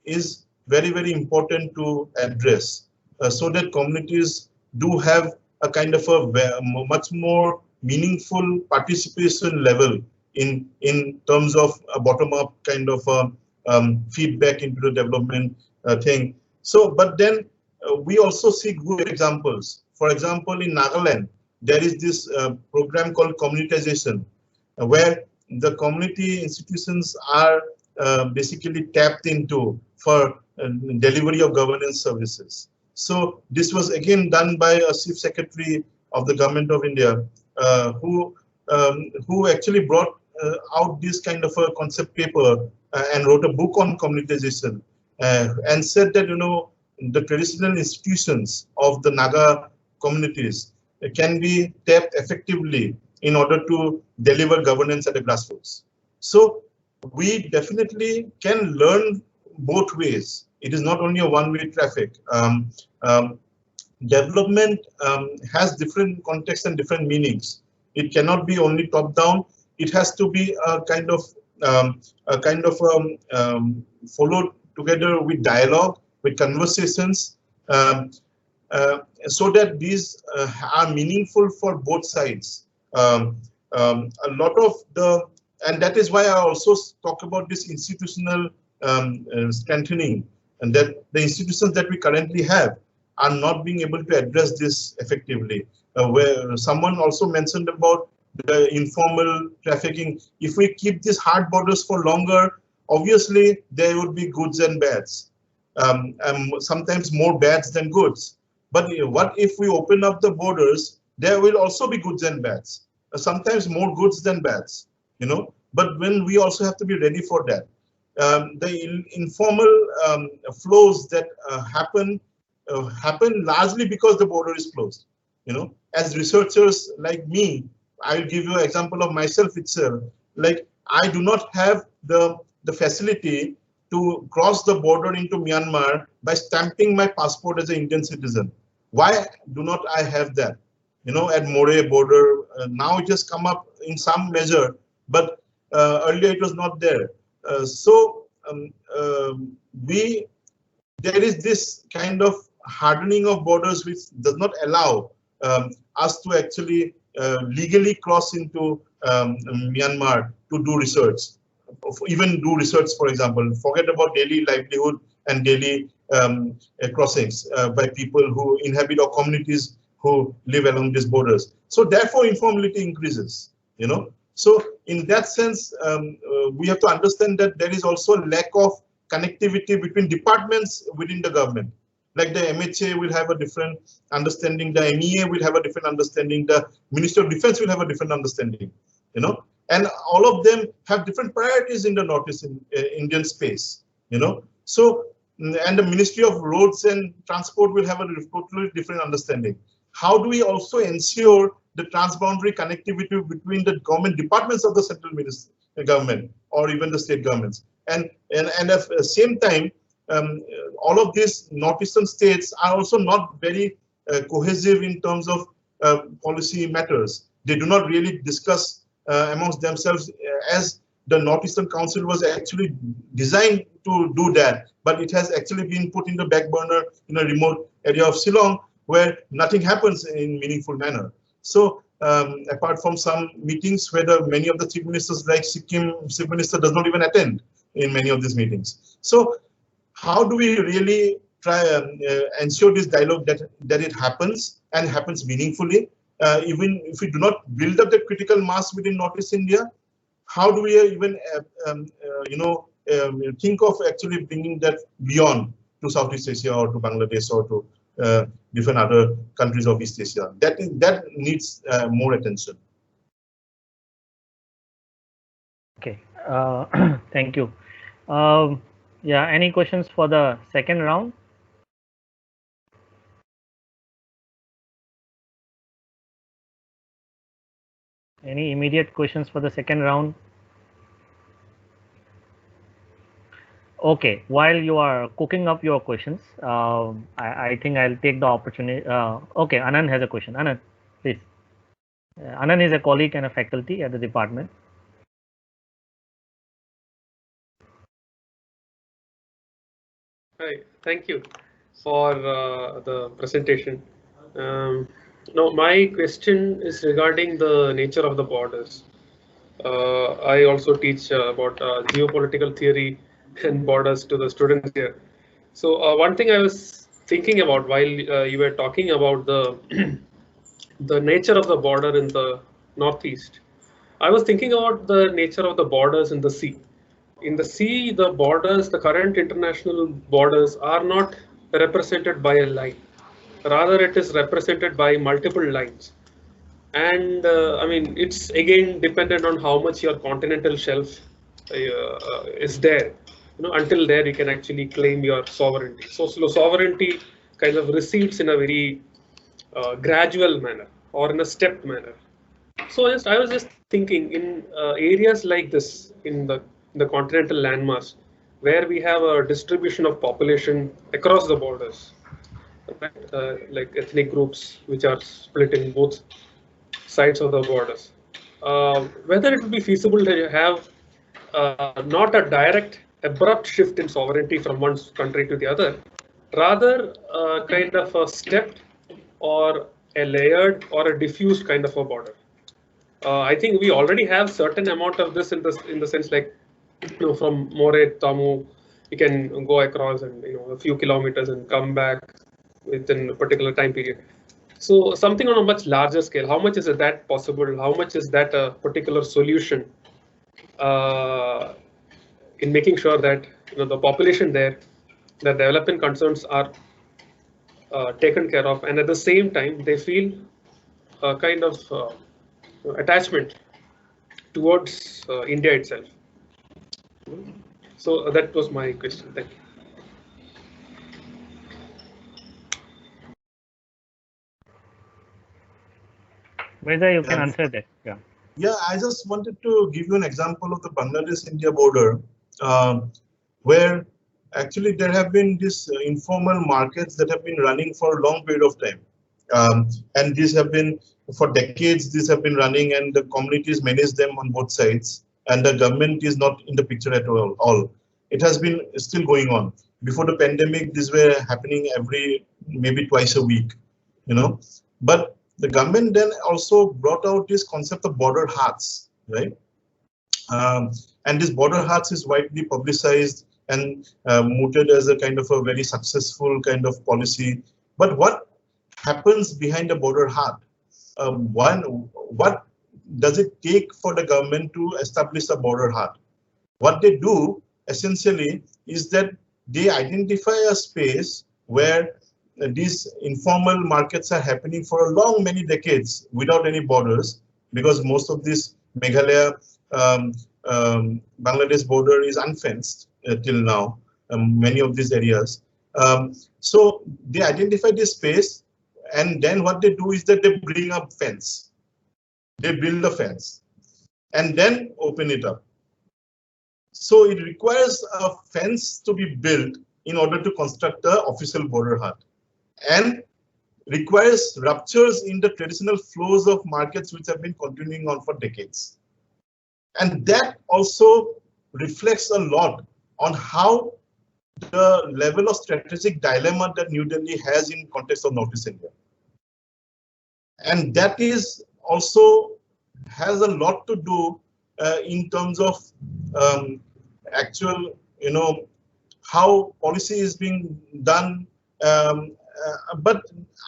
is very, very important to address so that communities do have a kind of a much more meaningful participation level in terms of a bottom-up kind of feedback into the development thing. So, but then we also see good examples. For example, in Nagaland, there is this program called communitization, where the community institutions are basically tapped into for delivery of governance services. So this was again done by a chief secretary of the government of India, who actually brought out this kind of a concept paper and wrote a book on communitization and said that, you know, the traditional institutions of the Naga communities can be tapped effectively in order to deliver governance at the grassroots. So we definitely can learn both ways. It is not only a one-way traffic. Development has different contexts and different meanings. It cannot be only top-down. It has to be a kind of followed together with dialogue, with conversations, so that these are meaningful for both sides. A lot of the, and that is why I also talk about this institutional strengthening, and that the institutions that we currently have are not being able to address this effectively. Where someone also mentioned about the informal trafficking. If we keep these hard borders for longer, obviously there would be goods and bads, sometimes more bads than goods. But what if we open up the borders? There will also be goods and bads, sometimes more goods than bads, you know. But when we also have to be ready for that. The informal flows that happen largely because the border is closed. You know, as researchers like me, I'll give you an example of myself itself. Like, I do not have the facility to cross the border into Myanmar by stamping my passport as an Indian citizen. Why do not I have that? You know, at Moreh border, now it has come up in some measure, but earlier it was not there. There is this kind of hardening of borders which does not allow us to actually legally cross into Myanmar to do research, even do research, for example. Forget about daily livelihood and daily crossings by people who inhabit or communities who live along these borders. So therefore, informality increases. So in that sense, we have to understand that there is also a lack of connectivity between departments within the government. Like the MHA will have a different understanding, the MEA will have a different understanding, the Ministry of Defense will have a different understanding, and all of them have different priorities in the Northeast Indian space, So, and the Ministry of Roads and Transport will have a totally different understanding. How do we also ensure the transboundary connectivity between the government departments of the central government or even the state governments? And at the same time, all of these northeastern states are also not very cohesive in terms of policy matters. They do not really discuss amongst themselves as the Northeastern Council was actually designed to do that, but it has actually been put in the back burner in a remote area of Shillong where nothing happens in meaningful manner. So apart from some meetings where many of the chief ministers, like Sikkim chief minister, does not even attend in many of these meetings. So how do we really try ensure this dialogue that it happens and happens meaningfully, even if we do not build up the critical mass within Northeast India? How do we even think of actually bringing that beyond to Southeast Asia or to Bangladesh or to different other countries of East Asia? That needs more attention. Okay, thank you. Yeah, any questions for the second round? Any immediate questions for the second round? Okay, while you are cooking up your questions, I think I'll take the opportunity. Okay, Anand has a question. Anand, please. Anand is a colleague and a faculty at the department. Hi, thank you for the presentation. Now, my question is regarding the nature of the borders. I also teach about geopolitical theory and borders to the students here. So one thing I was thinking about while you were talking about the the nature of the border in the Northeast, I was thinking about the nature of the borders in the sea. In the sea, the borders, the current international borders are not represented by a line. Rather, it is represented by multiple lines. And I mean, it's again dependent on how much your continental shelf is there. Until there, you can actually claim your sovereignty. So sovereignty kind of recedes in a very gradual manner or in a stepped manner. So I was just thinking in areas like this in the continental landmass, where we have a distribution of population across the borders, right? Like ethnic groups which are split in both sides of the borders. Whether it would be feasible to have not a direct, abrupt shift in sovereignty from one country to the other, rather kind of a stepped or a layered or a diffused kind of a border. I think we already have certain amount of this in the sense like, from More Tamu, you can go across and a few kilometers and come back within a particular time period. So something on a much larger scale, how much is that possible? How much is that a particular solution in making sure that the population there, the development concerns are taken care of, and at the same time they feel a kind of attachment towards India itself. So that was my question. Thank you. Mirza, you can answer that. Yeah. Yeah, I just wanted to give you an example of the Bangladesh-India border, where actually there have been these informal markets that have been running for a long period of time. And these have been, for decades, these have been running, and the communities manage them on both sides, and the government is not in the picture at all. It has been still going on. Before the pandemic, these were happening maybe twice a week, But the government then also brought out this concept of border huts, right? And this border huts is widely publicized and mooted as a kind of a very successful kind of policy. But what happens behind a border hut. What does it take for the government to establish a border hut? What they do essentially is that they identify a space where these informal markets are happening for many decades without any borders, because most of this Meghalaya Bangladesh border is unfenced till now, many of these areas. So they identify this space, and then what they do is that they bring up fence. They build a fence and then open it up. So it requires a fence to be built in order to construct the official border hut, and requires ruptures in the traditional flows of markets which have been continuing on for decades. And that also reflects a lot on how the level of strategic dilemma that New Delhi has in context of Northeast India. And that is also has a lot to do in terms of actual, how policy is being done. But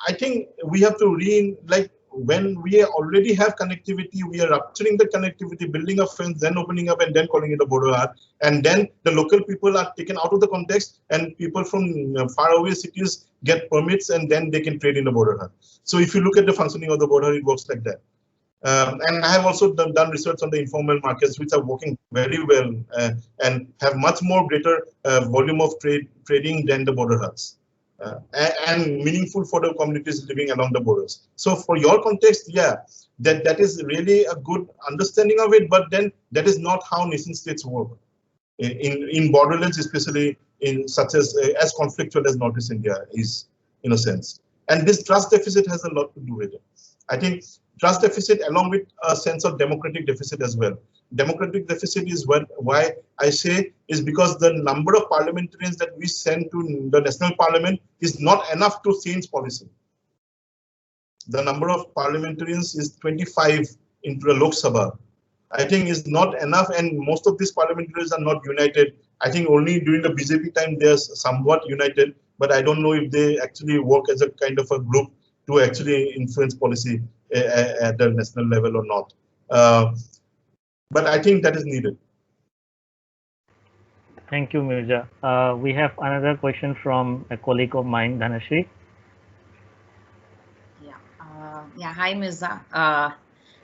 I think we have to when we already have connectivity, we are rupturing the connectivity, building a fence, then opening up, and then calling it a border hut. And then the local people are taken out of the context, and people from faraway cities get permits, and then they can trade in the border hut. So if you look at the functioning of the border, it works like that. And I have also done research on the informal markets, which are working very well and have much more greater volume of trading than the border huts. And meaningful for the communities living along the borders. So for your context, yeah, that is really a good understanding of it, but then that is not how nation states work in borderlands, especially in such as conflictual as Northeast India is, in a sense. And this trust deficit has a lot to do with it. I think trust deficit along with a sense of democratic deficit as well. Democratic deficit is why I say is because the number of parliamentarians that we send to the national parliament is not enough to change policy. The number of parliamentarians is 25 into the Lok Sabha. I think is not enough, and most of these parliamentarians are not united. I think only during the BJP time they are somewhat united, but I don't know if they actually work as a kind of a group to actually influence policy at the national level or not. But I think that is needed. Thank you, Mirza. We have another question from a colleague of mine, Dhanashree. Yeah. Hi, Mirza.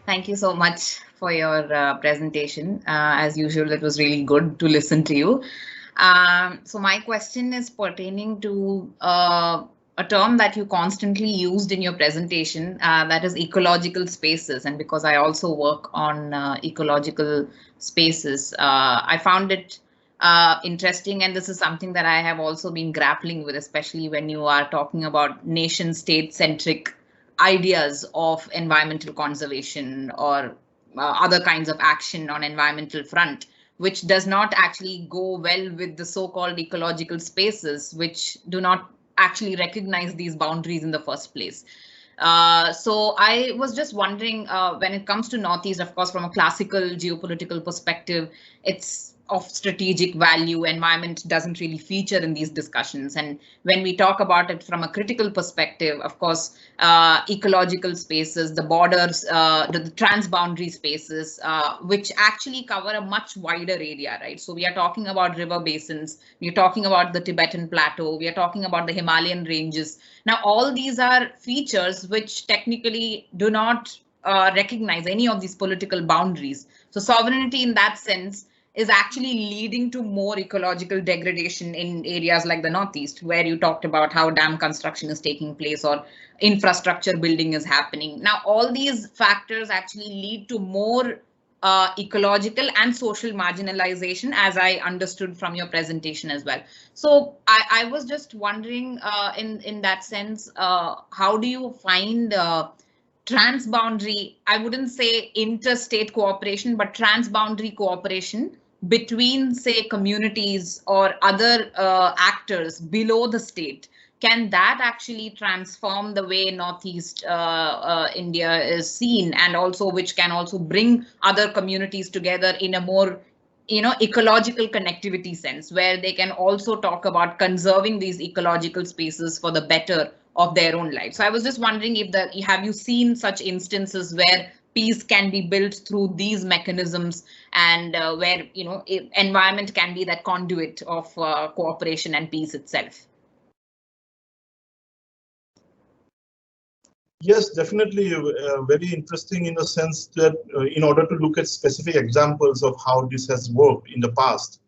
Thank you so much for your presentation. As usual, it was really good to listen to you. So my question is pertaining to a term that you constantly used in your presentation, that is ecological spaces. And because I also work on ecological spaces, I found it interesting, and this is something that I have also been grappling with, especially when you are talking about nation state centric ideas of environmental conservation or other kinds of action on environmental front, which does not actually go well with the so-called ecological spaces, which do not actually recognize these boundaries in the first place. So I was just wondering, when it comes to Northeast, of course, from a classical geopolitical perspective, it's of strategic value. Environment doesn't really feature in these discussions. And when we talk about it from a critical perspective, of course, ecological spaces, the borders, the transboundary spaces, which actually cover a much wider area, right? So we are talking about river basins, we're talking about the Tibetan Plateau, we are talking about the Himalayan ranges. Now, all these are features which technically do not recognize any of these political boundaries. So sovereignty in that sense is actually leading to more ecological degradation in areas like the Northeast, where you talked about how dam construction is taking place or infrastructure building is happening. Now, all these factors actually lead to more ecological and social marginalization, as I understood from your presentation as well. So I was just wondering, in that sense, how do you find transboundary, I wouldn't say interstate cooperation, but transboundary cooperation between, say, communities or other actors below the state? Can that actually transform the way Northeast India is seen, and also which can also bring other communities together in a more, ecological connectivity sense, where they can also talk about conserving these ecological spaces for the better of their own life. So I was just wondering if have you seen such instances where peace can be built through these mechanisms, and where environment can be that conduit of cooperation and peace itself? Yes, definitely very interesting in the sense that in order to look at specific examples of how this has worked in the past,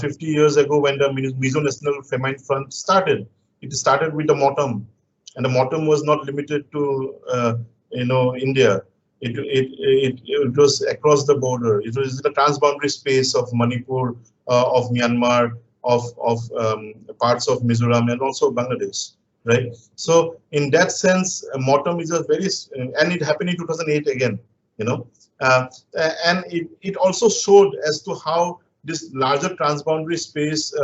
50 years ago when the Mizo National Famine Front started, it started with the Motam, and the Motam was not limited to India. It was across the border. It was the transboundary space of Manipur, of Myanmar, of parts of Mizoram, and also Bangladesh. Right. So in that sense, Motam is a very, and it happened in 2008 again, and it also showed as to how this larger transboundary space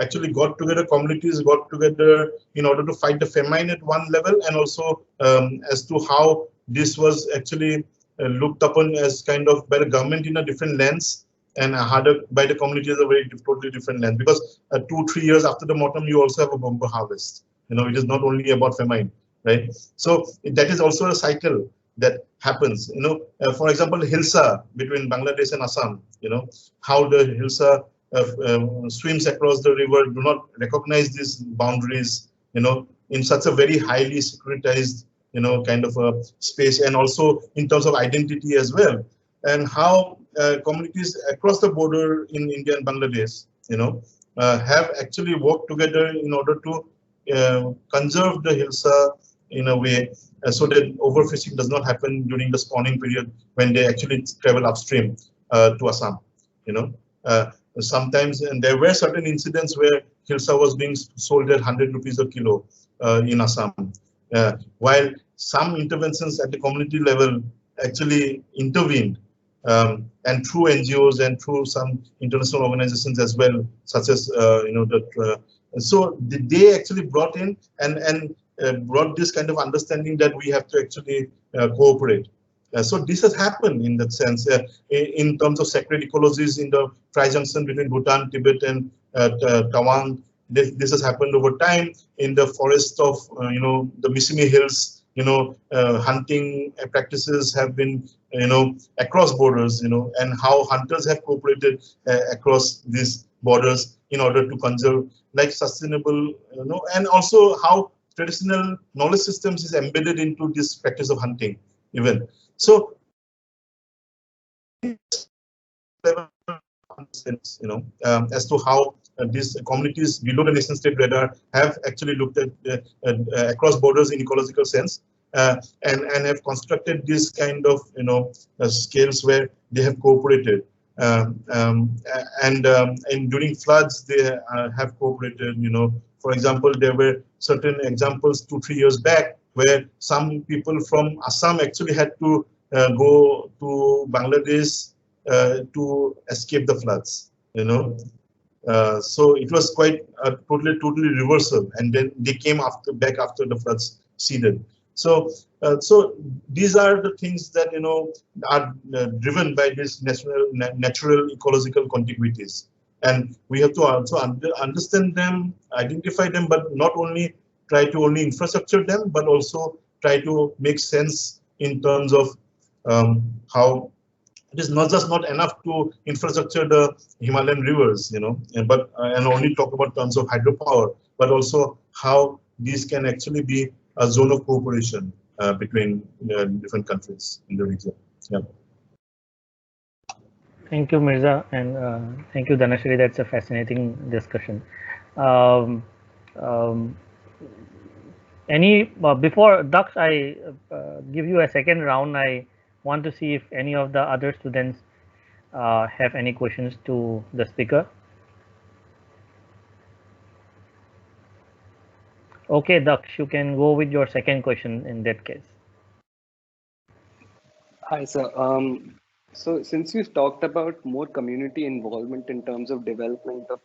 actually got together, communities got together in order to fight the famine at one level, and also as to how this was actually looked upon as kind of by the government in a different lens, and harder by the community as a very totally different lens, because 2-3 years after the Motam, you also have a bumper harvest. It is not only about famine, right? So that is also a cycle that happens. For example, Hilsa between Bangladesh and Assam. How the Hilsa swims across the river, do not recognize these boundaries. In such a very highly securitized, kind of a space, and also in terms of identity as well, and how communities across the border in India and Bangladesh, have actually worked together in order to conserve the Hilsa in a way so that overfishing does not happen during the spawning period when they actually travel upstream to Assam. Sometimes, and there were certain incidents where Hilsa was being sold at 100 rupees a kilo in Assam, while some interventions at the community level actually intervened, and through NGOs and through some international organizations as well, such as so they actually brought in and brought this kind of understanding that we have to actually cooperate. So this has happened in that sense in terms of sacred ecologies in the tri-junction between Bhutan, Tibet, and Tawang. This has happened over time in the forest of the Missimi Hills. Hunting practices have been across borders. And how hunters have cooperated across these borders in order to conserve like sustainable, and also how traditional knowledge systems is embedded into this practice of hunting even. So as to how these communities below the nation state radar have actually looked at across borders in ecological sense, and have constructed this kind of scales where they have cooperated, and during floods they have cooperated. For example, there were certain examples 2-3 years back where some people from Assam actually had to go to Bangladesh to escape the floods. So it was quite totally reversal, and then they came back after the floods ceded. So these are the things that are driven by this natural ecological contiguities, and we have to also understand them, identify them, but not only try to only infrastructure them, but also try to make sense in terms of how it is not enough to infrastructure the Himalayan rivers, and only talk about terms of hydropower, but also how these can actually be a zone of cooperation between different countries in the region. Yeah. Thank you, Mirza, and thank you, Dhanashri. That's a fascinating discussion. Before Daksh, I give you a second round. I want to see if any of the other students have any questions to the speaker. Okay, Daksh, you can go with your second question in that case. Hi, sir. So since you talked about more community involvement in terms of development of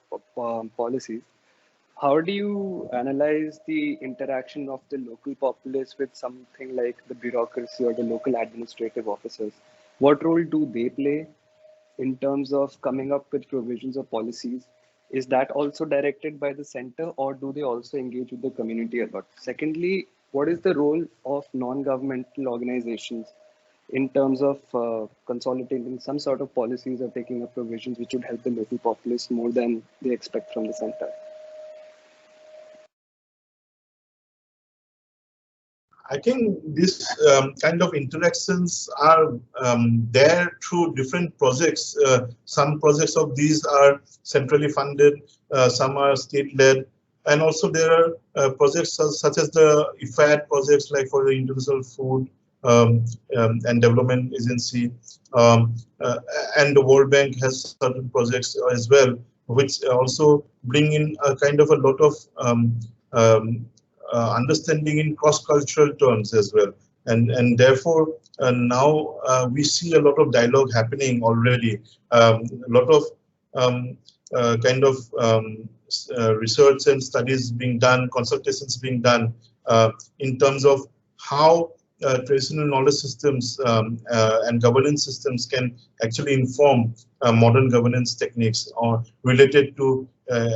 policies, how do you analyze the interaction of the local populace with something like the bureaucracy or the local administrative officers? What role do they play in terms of coming up with provisions or policies Is that also directed by the center, or do they also engage with the community a lot? Secondly, what is the role of non-governmental organizations in terms of consolidating some sort of policies or taking up provisions which would help the local populace more than they expect from the center? I think this kind of interactions are there through different projects. Some projects of these are centrally funded, some are state-led, and also there are projects such as the IFAD projects, like for the International Food and Development Agency, and the World Bank has certain projects as well, which also bring in a kind of a lot of understanding in cross-cultural terms as well, and therefore now we see a lot of dialogue happening already, a lot of kind of research and studies being done, consultations being done in terms of how traditional knowledge systems and governance systems can actually inform modern governance techniques, or related to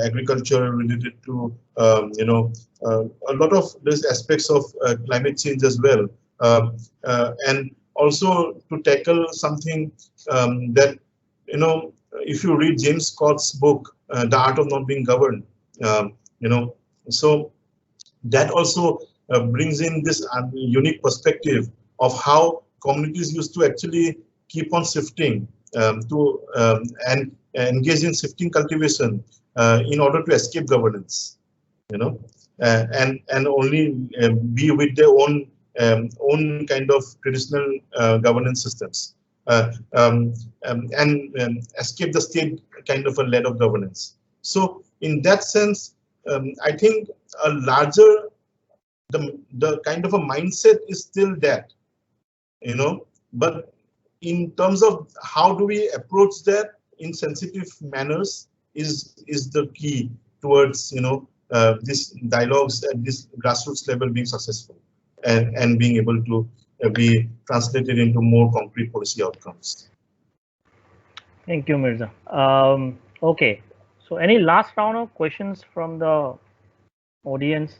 agriculture, related to a lot of these aspects of climate change as well, and also to tackle something that, if you read James Scott's book, The Art of Not Being Governed, so that also brings in this unique perspective of how communities used to actually keep on shifting and engage in shifting cultivation in order to escape governance, and only be with their own kind of traditional governance systems, and escape the state kind of a lead of governance. So in that sense, I think a larger the kind of a mindset is still that, but in terms of how do we approach that in sensitive manners is the key towards these dialogues at this grassroots level being successful and being able to be translated into more concrete policy outcomes. Thank you, Mirza. Okay, so any last round of questions from the audience?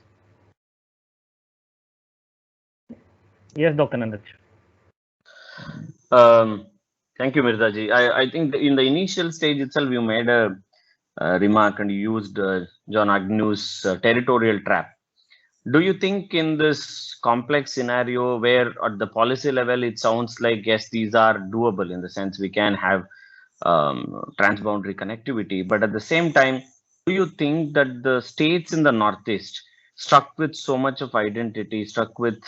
Yes, Dr. Nandaj. Thank you, Mirza ji. I think in the initial stage itself, you made a remark and you used John Agnew's territorial trap. Do you think in this complex scenario where at the policy level, it sounds like, yes, these are doable in the sense we can have transboundary connectivity, but at the same time, do you think that the states in the Northeast, struck with so much of identity, struck with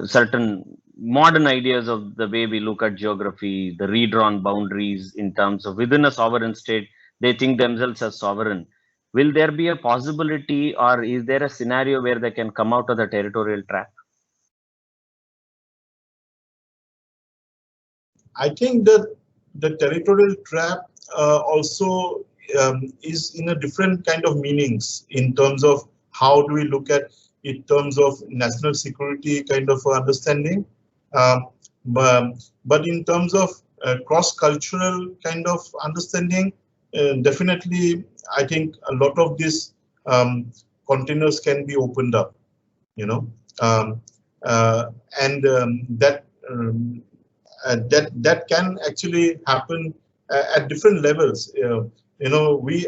certain modern ideas of the way we look at geography, the redrawn boundaries in terms of within a sovereign state, they think themselves as sovereign. Will there be a possibility, or is there a scenario where they can come out of the territorial trap? I think that the territorial trap also is in a different kind of meanings in terms of how do we look at in terms of national security kind of understanding, but in terms of cross-cultural kind of understanding, definitely I think a lot of these containers can be opened up, and that can actually happen at different levels. We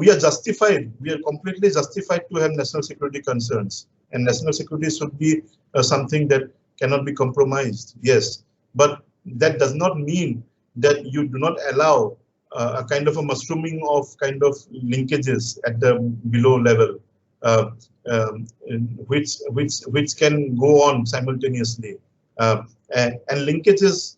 are justified. We are completely justified to have national security concerns, and national security should be something that cannot be compromised. Yes, but that does not mean that you do not allow a kind of a mushrooming of kind of linkages at the below level, which can go on simultaneously, and linkages.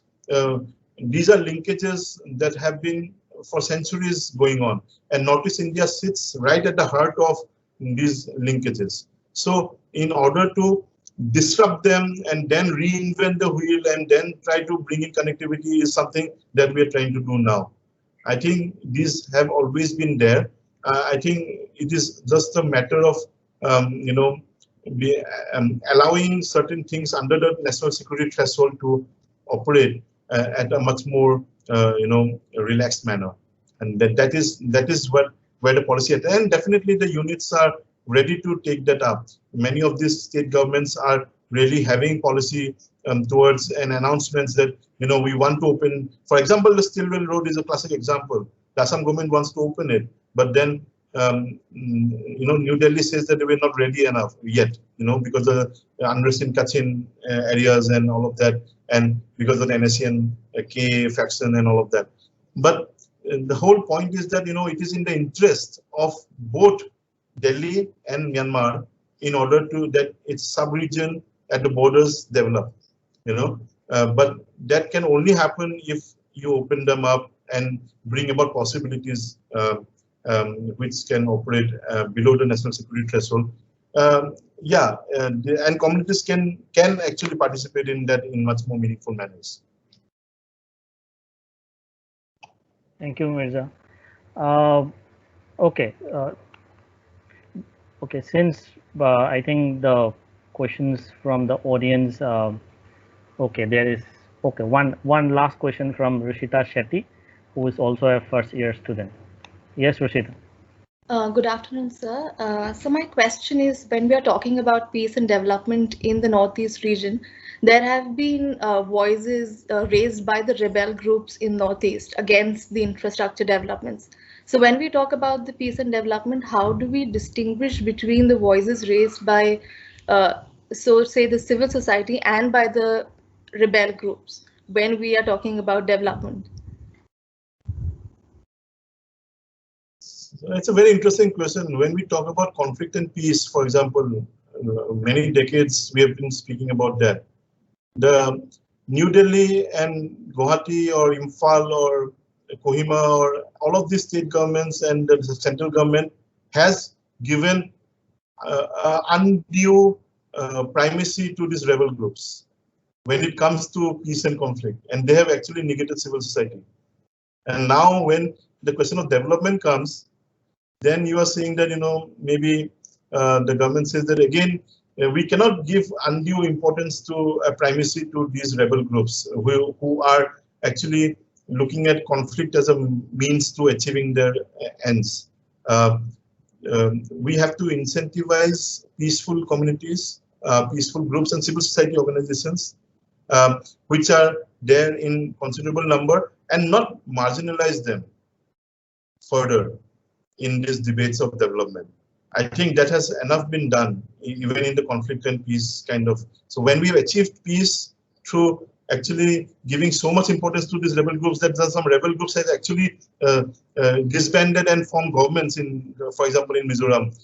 These are linkages that have been for centuries going on, and Northeast India sits right at the heart of these linkages. So in order to disrupt them and then reinvent the wheel and then try to bring in connectivity is something that we are trying to do now. I think these have always been there. I think it is just a matter of allowing certain things under the national security threshold to operate at a much more relaxed manner, and that is where the policy at, and definitely the units are ready to take that up. Many of these state governments are really having policy towards an announcements that we want to open. For example, the Stillwell Road is a classic example. The Assam government wants to open it, but then New Delhi says that they were not ready enough yet, because of the unrest in Kachin areas and all of that, and because of the NSCN K faction and all of that. But the whole point is that it is in the interest of both Delhi and Myanmar in order to that its sub-region at the borders develop. But that can only happen if you open them up and bring about possibilities which can operate below the national security threshold. And communities can actually participate in that in much more meaningful manners. Thank you, Mirza. Okay. Okay. Since I think the questions from the audience. Okay, there is one last question from Rushita Shetty, who is also a first-year student. Yes, Rushita. Good afternoon, sir. So my question is, when we are talking about peace and development in the Northeast region, there have been voices raised by the rebel groups in Northeast against the infrastructure developments. So when we talk about the peace and development, how do we distinguish between the voices raised by, say, the civil society and by the rebel groups when we are talking about development? It's a very interesting question. When we talk about conflict and peace, for example, many decades we have been speaking about that. The New Delhi and Guwahati or Imphal or Kohima or all of these state governments and the central government has given undue primacy to these rebel groups when it comes to peace and conflict, and they have actually negated civil society. And now when the question of development comes, then you are saying that maybe the government says that again we cannot give undue importance to primacy to these rebel groups who are actually looking at conflict as a means to achieving their ends. We have to incentivize peaceful communities, peaceful groups and civil society organizations, which are there in considerable number, and not marginalize them further in these debates of development. I think that has enough been done, even in the conflict and peace kind of. So when we've achieved peace through actually giving so much importance to these rebel groups, that some rebel groups have actually disbanded and formed governments in, for example, in Mizoram,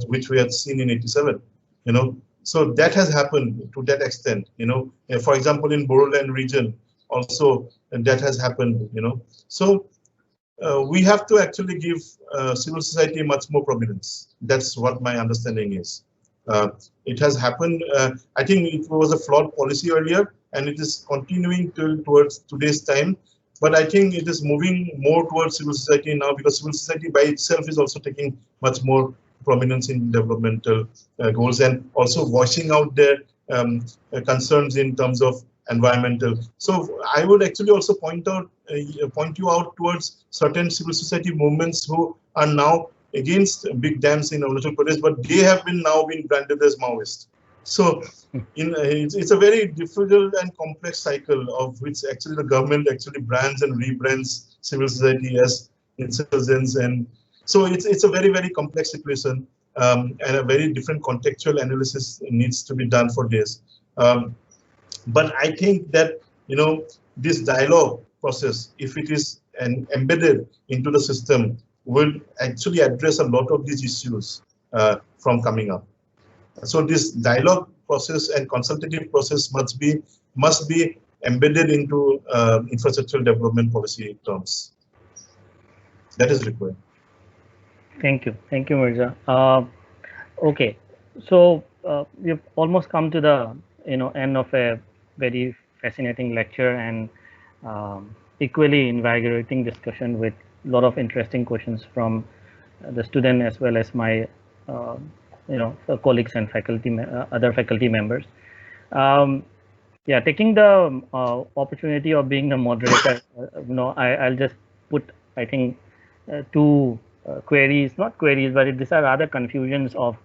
which we had seen in '87. So that has happened to that extent. For example, in Bodoland region, also that has happened. So. We have to actually give civil society much more prominence. That's what my understanding is. It has happened. I think it was a flawed policy earlier, and it is continuing towards today's time. But I think it is moving more towards civil society now, because civil society by itself is also taking much more prominence in developmental goals, and also voicing out their concerns in terms of environmental. So I would actually also point you out towards certain civil society movements who are now against big dams in Arunachal Pradesh, but they have now been branded as Maoist. So it's a very difficult and complex cycle of which actually the government actually brands and rebrands civil society as insurgents, and so it's a very, very complex situation, and a very different contextual analysis needs to be done for this. But I think that this dialogue process, if it is embedded into the system, will actually address a lot of these issues from coming up. So this dialogue process and consultative process must be embedded into infrastructural development policy terms. That is required. Thank you, Mirza. Okay, so we've almost come to the end of a very fascinating lecture and equally invigorating discussion with a lot of interesting questions from the student as well as my colleagues and faculty, other faculty members. Yeah, taking the opportunity of being the moderator, I'll just put, I think, two queries, not queries, but these are rather confusions of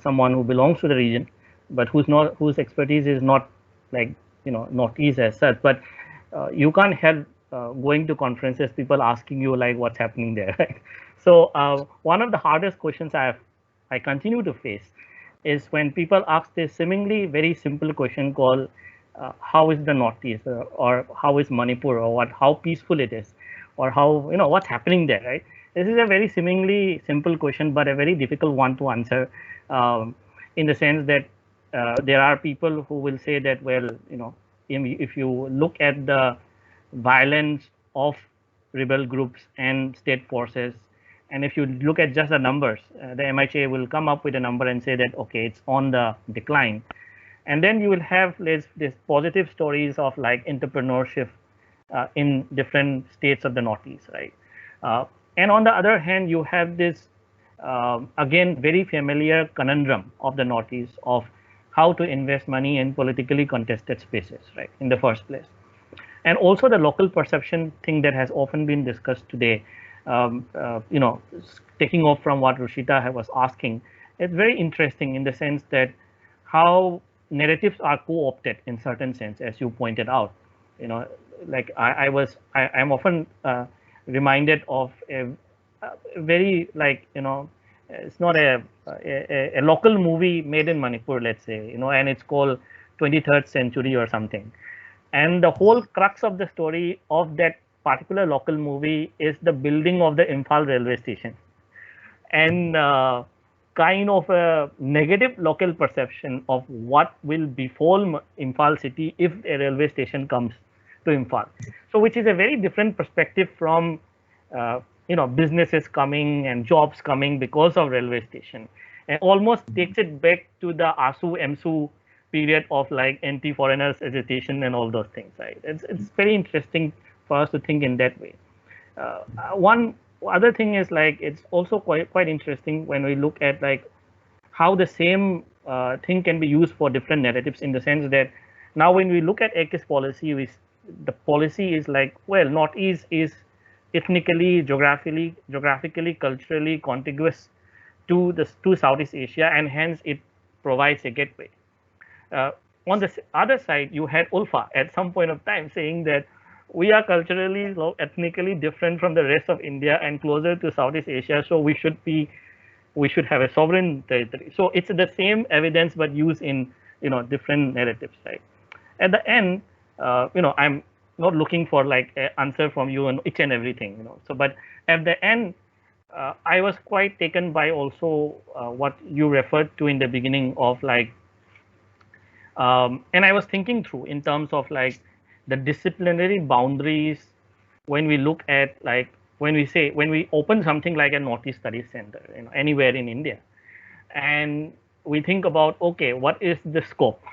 someone who belongs to the region, but whose expertise is not like Northeast as such. But you can't help going to conferences, people asking you like what's happening there. Right? So one of the hardest questions I continue to face is when people ask this seemingly very simple question called how is the Northeast, or how is Manipur, or how peaceful it is, or how what's happening there, right? This is a very seemingly simple question, but a very difficult one to answer, in the sense that there are people who will say that, well, if you look at the violence of rebel groups and state forces, and if you look at just the numbers, the MHA will come up with a number and say that, okay, it's on the decline. And then you will have this positive stories of like entrepreneurship in different states of the Northeast, right? And on the other hand, you have this, again, very familiar conundrum of the Northeast of how to invest money in politically contested spaces, right, in the first place. And also the local perception thing that has often been discussed today, taking off from what Rushita was asking, it's very interesting in the sense that how narratives are co-opted in certain sense, as you pointed out. Like I'm often reminded of a very it's not a local movie made in Manipur, let's say, and it's called 23rd Century or something. And the whole crux of the story of that particular local movie is the building of the Imphal railway station, and kind of a negative local perception of what will befall Imphal city if a railway station comes to Imphal. So which is a very different perspective from businesses coming and jobs coming because of railway station, and almost takes it back to the ASU EMSU period of like anti-foreigners agitation and all those things, right? It's very interesting for us to think in that way. One other thing is like it's also quite interesting when we look at like how the same thing can be used for different narratives, in the sense that now when we look at AKIS policy, the policy is like, well, Northeast is ethnically, geographically, culturally contiguous to Southeast Asia, and hence it provides a gateway. On the other side, you had ULFA at some point of time saying that we are culturally, ethnically different from the rest of India and closer to Southeast Asia, so we should have a sovereign territory. So it's the same evidence but used in different narratives, right? At the end, I'm not looking for like an answer from you on each and everything, So, but at the end, I was quite taken by also what you referred to in the beginning of like, and I was thinking through in terms of like the disciplinary boundaries when we look at like when we open something like a Northeast Studies Center, anywhere in India, and we think about, okay, what is the scope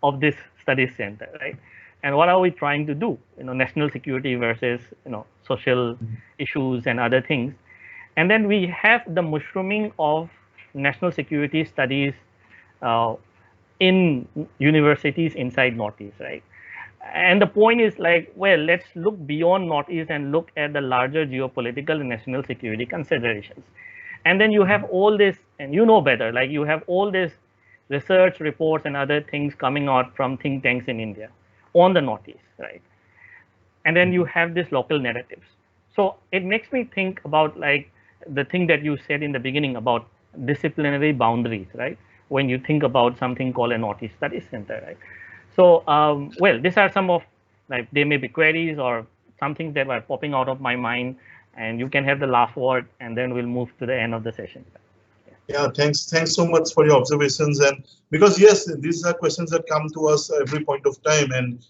of this studies center, right? And what are we trying to do? National security versus social issues and other things. And then we have the mushrooming of national security studies in universities inside Northeast, right? And the point is like, well, let's look beyond Northeast and look at the larger geopolitical and national security considerations. And then you have all this, and better, like you have all this research reports and other things coming out from think tanks in India on the Northeast, right? And then you have this local narratives. So it makes me think about like the thing that you said in the beginning about disciplinary boundaries, right? When you think about something called a Northeast Studies Center, right? So, well, these are some of, like, they may be queries or something that were popping out of my mind, and you can have the last word, and then we'll move to the end of the session. Yeah, thanks so much for your observations. And because yes, these are questions that come to us every point of time, and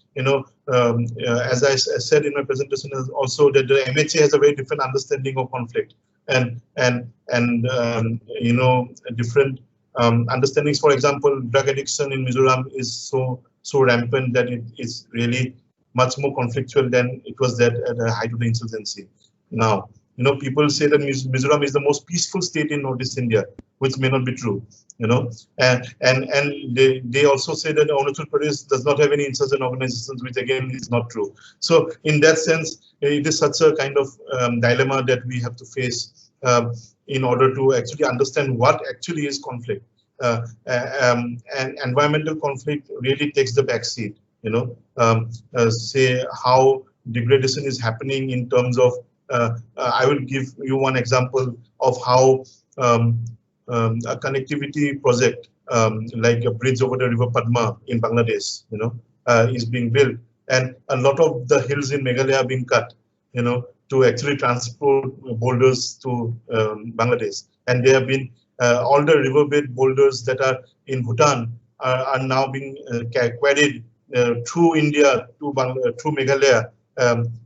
as I said in my presentation also, that the MHA has a very different understanding of conflict, and different understandings. For example, drug addiction in Mizoram is so rampant that it is really much more conflictual than it was that at the height of the insurgency now. You know, people say that Mizoram is the most peaceful state in Northeast India, which may not be true. You know, and they also say that Arunachal Pradesh does not have any insurgent organizations, which again is not true. So in that sense, it is such a kind of dilemma that we have to face in order to actually understand what actually is conflict. And environmental conflict really takes the back seat. You know, say how degradation is happening in terms of. I will give you one example of how a connectivity project like a bridge over the river Padma in Bangladesh, you know, is being built, and a lot of the hills in Meghalaya are being cut, you know, to actually transport boulders to Bangladesh, and there have been all the riverbed boulders that are in Bhutan are now being quarried through India to through Meghalaya,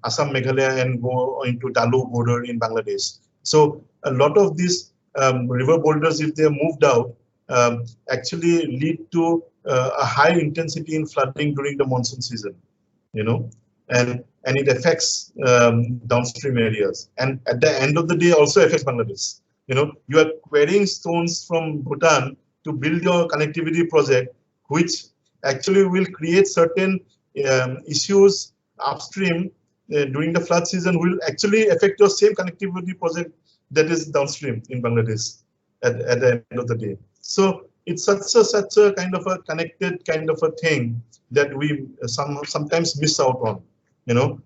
Assam, Meghalaya, and go into Dalu border in Bangladesh. So a lot of these river boulders, if they are moved out, actually lead to a high intensity in flooding during the monsoon season, you know, and it affects downstream areas, and at the end of the day also affects Bangladesh. You know, you are quarrying stones from Bhutan to build your connectivity project, which actually will create certain issues upstream during the flood season, will actually affect your same connectivity project that is downstream in Bangladesh at the end of the day. So it's such a kind of a connected kind of a thing that we sometimes miss out on, you know,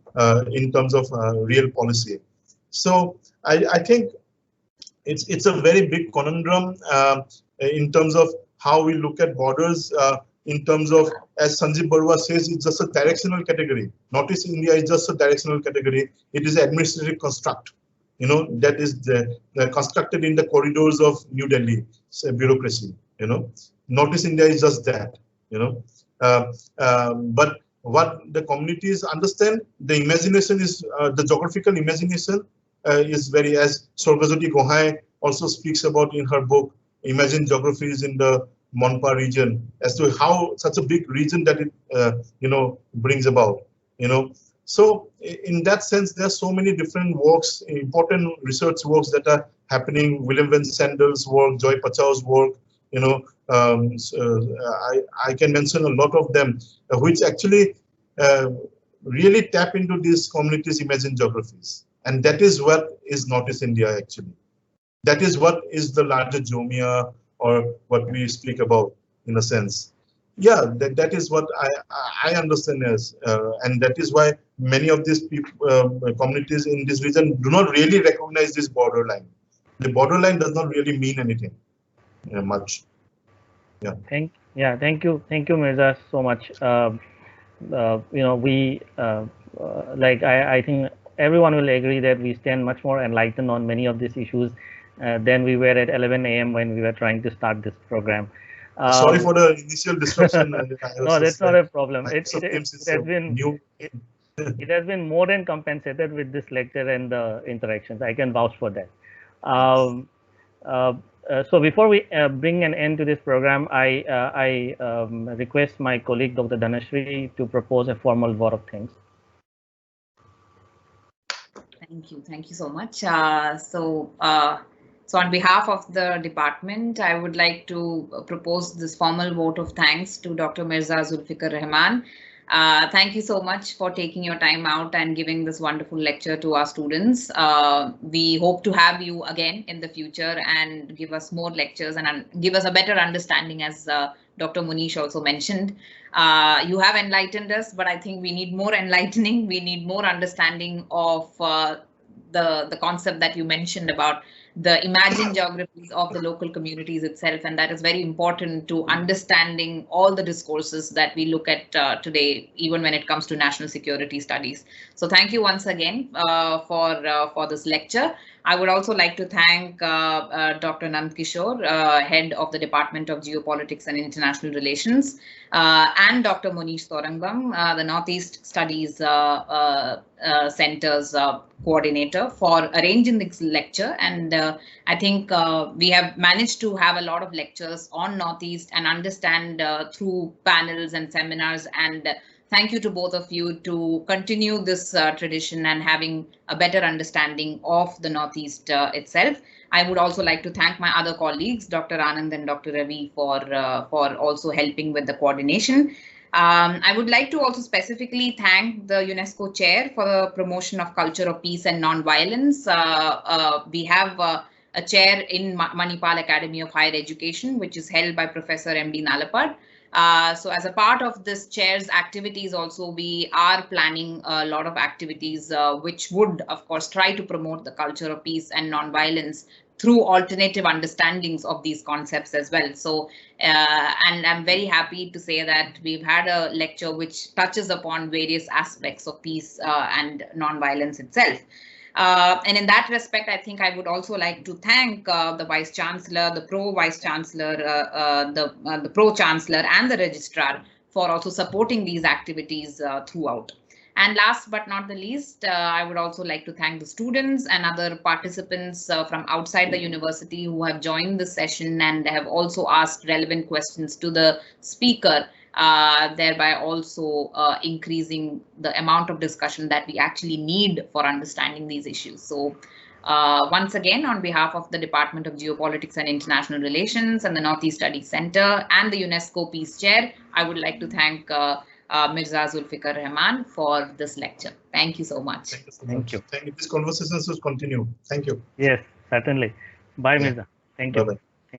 in terms of real policy. So I think it's a very big conundrum in terms of how we look at borders. In terms of, as Sanjeev Barua says, it's just a directional category. Northeast India is just a directional category. It is an administrative construct, you know, that is constructed in the corridors of New Delhi bureaucracy. You know, Northeast India is just that. You know, but what the communities understand, the imagination is the geographical imagination is very, as Sorgajoti Gohai also speaks about in her book, Imagine Geographies in the Manipal region, as to how such a big region that it you know, brings about, you know. So in that sense, there are so many different works, important research works that are happening. William Van Sandel's work, Joy Pachau's work, you know, I can mention a lot of them, which actually really tap into these communities' imagined geographies, and that is what is Northeast India actually. That is what is the larger Jomia, or what we speak about, in a sense. Yeah, that is what I understand as, and that is why many of these people, communities in this region do not really recognize this borderline. The borderline does not really mean anything much. Yeah. Thank you, Mirza, so much. You know, we like I think everyone will agree that we stand much more enlightened on many of these issues than we were at 11 a.m. when we were trying to start this program. Sorry for the initial disruption. No, that's not a problem. It has been more than compensated with this lecture and the interactions. I can vouch for that. So before we bring an end to this program, I request my colleague Dr. Dhanashree to propose a formal vote of thanks. Thank you so much. So on behalf of the department, I would like to propose this formal vote of thanks to Dr. Mirza Zulfiqur Rahman. Thank you so much for taking your time out and giving this wonderful lecture to our students. We hope to have you again in the future and give us more lectures and give us a better understanding, as Dr. Munish also mentioned. You have enlightened us, but I think we need more enlightening. We need more understanding of the concept that you mentioned about the imagined geographies of the local communities itself, and that is very important to understanding all the discourses that we look at today, even when it comes to national security studies. So thank you once again for this lecture. I would also like to thank Dr. Nand Kishore, head of the Department of Geopolitics and International Relations, and Dr. Munish Thorangam, the Northeast Studies Center's coordinator, for arranging this lecture. And I think we have managed to have a lot of lectures on Northeast and understand through panels and seminars and thank you to both of you to continue this tradition and having a better understanding of the Northeast itself. I would also like to thank my other colleagues, Dr. Anand and Dr. Ravi, for also helping with the coordination. I would like to also specifically thank the UNESCO chair for the promotion of culture of peace and non-violence. We have a chair in Manipal Academy of Higher Education, which is held by Professor M.D. Nalapad. So as a part of this chair's activities also, we are planning a lot of activities which would, of course, try to promote the culture of peace and non-violence through alternative understandings of these concepts as well. So, and I'm very happy to say that we've had a lecture which touches upon various aspects of peace and non-violence itself. And in that respect, I think I would also like to thank the Vice Chancellor, the Pro Vice Chancellor, the Pro Chancellor and the Registrar for also supporting these activities throughout. And last but not the least, I would also like to thank the students and other participants from outside the university who have joined this session and have also asked relevant questions to the speaker, thereby also increasing the amount of discussion that we actually need for understanding these issues. So once again, on behalf of the Department of Geopolitics and International Relations and the Northeast Studies Center and the UNESCO Peace Chair, I would like to thank Mirza Zulfiqur Rahman for this lecture. Thank you so much. Thank you so Thank much. you. Thank you. This conversation should continue. Thank you. Yes, certainly. Bye, Mirza. Thank you. Bye-bye.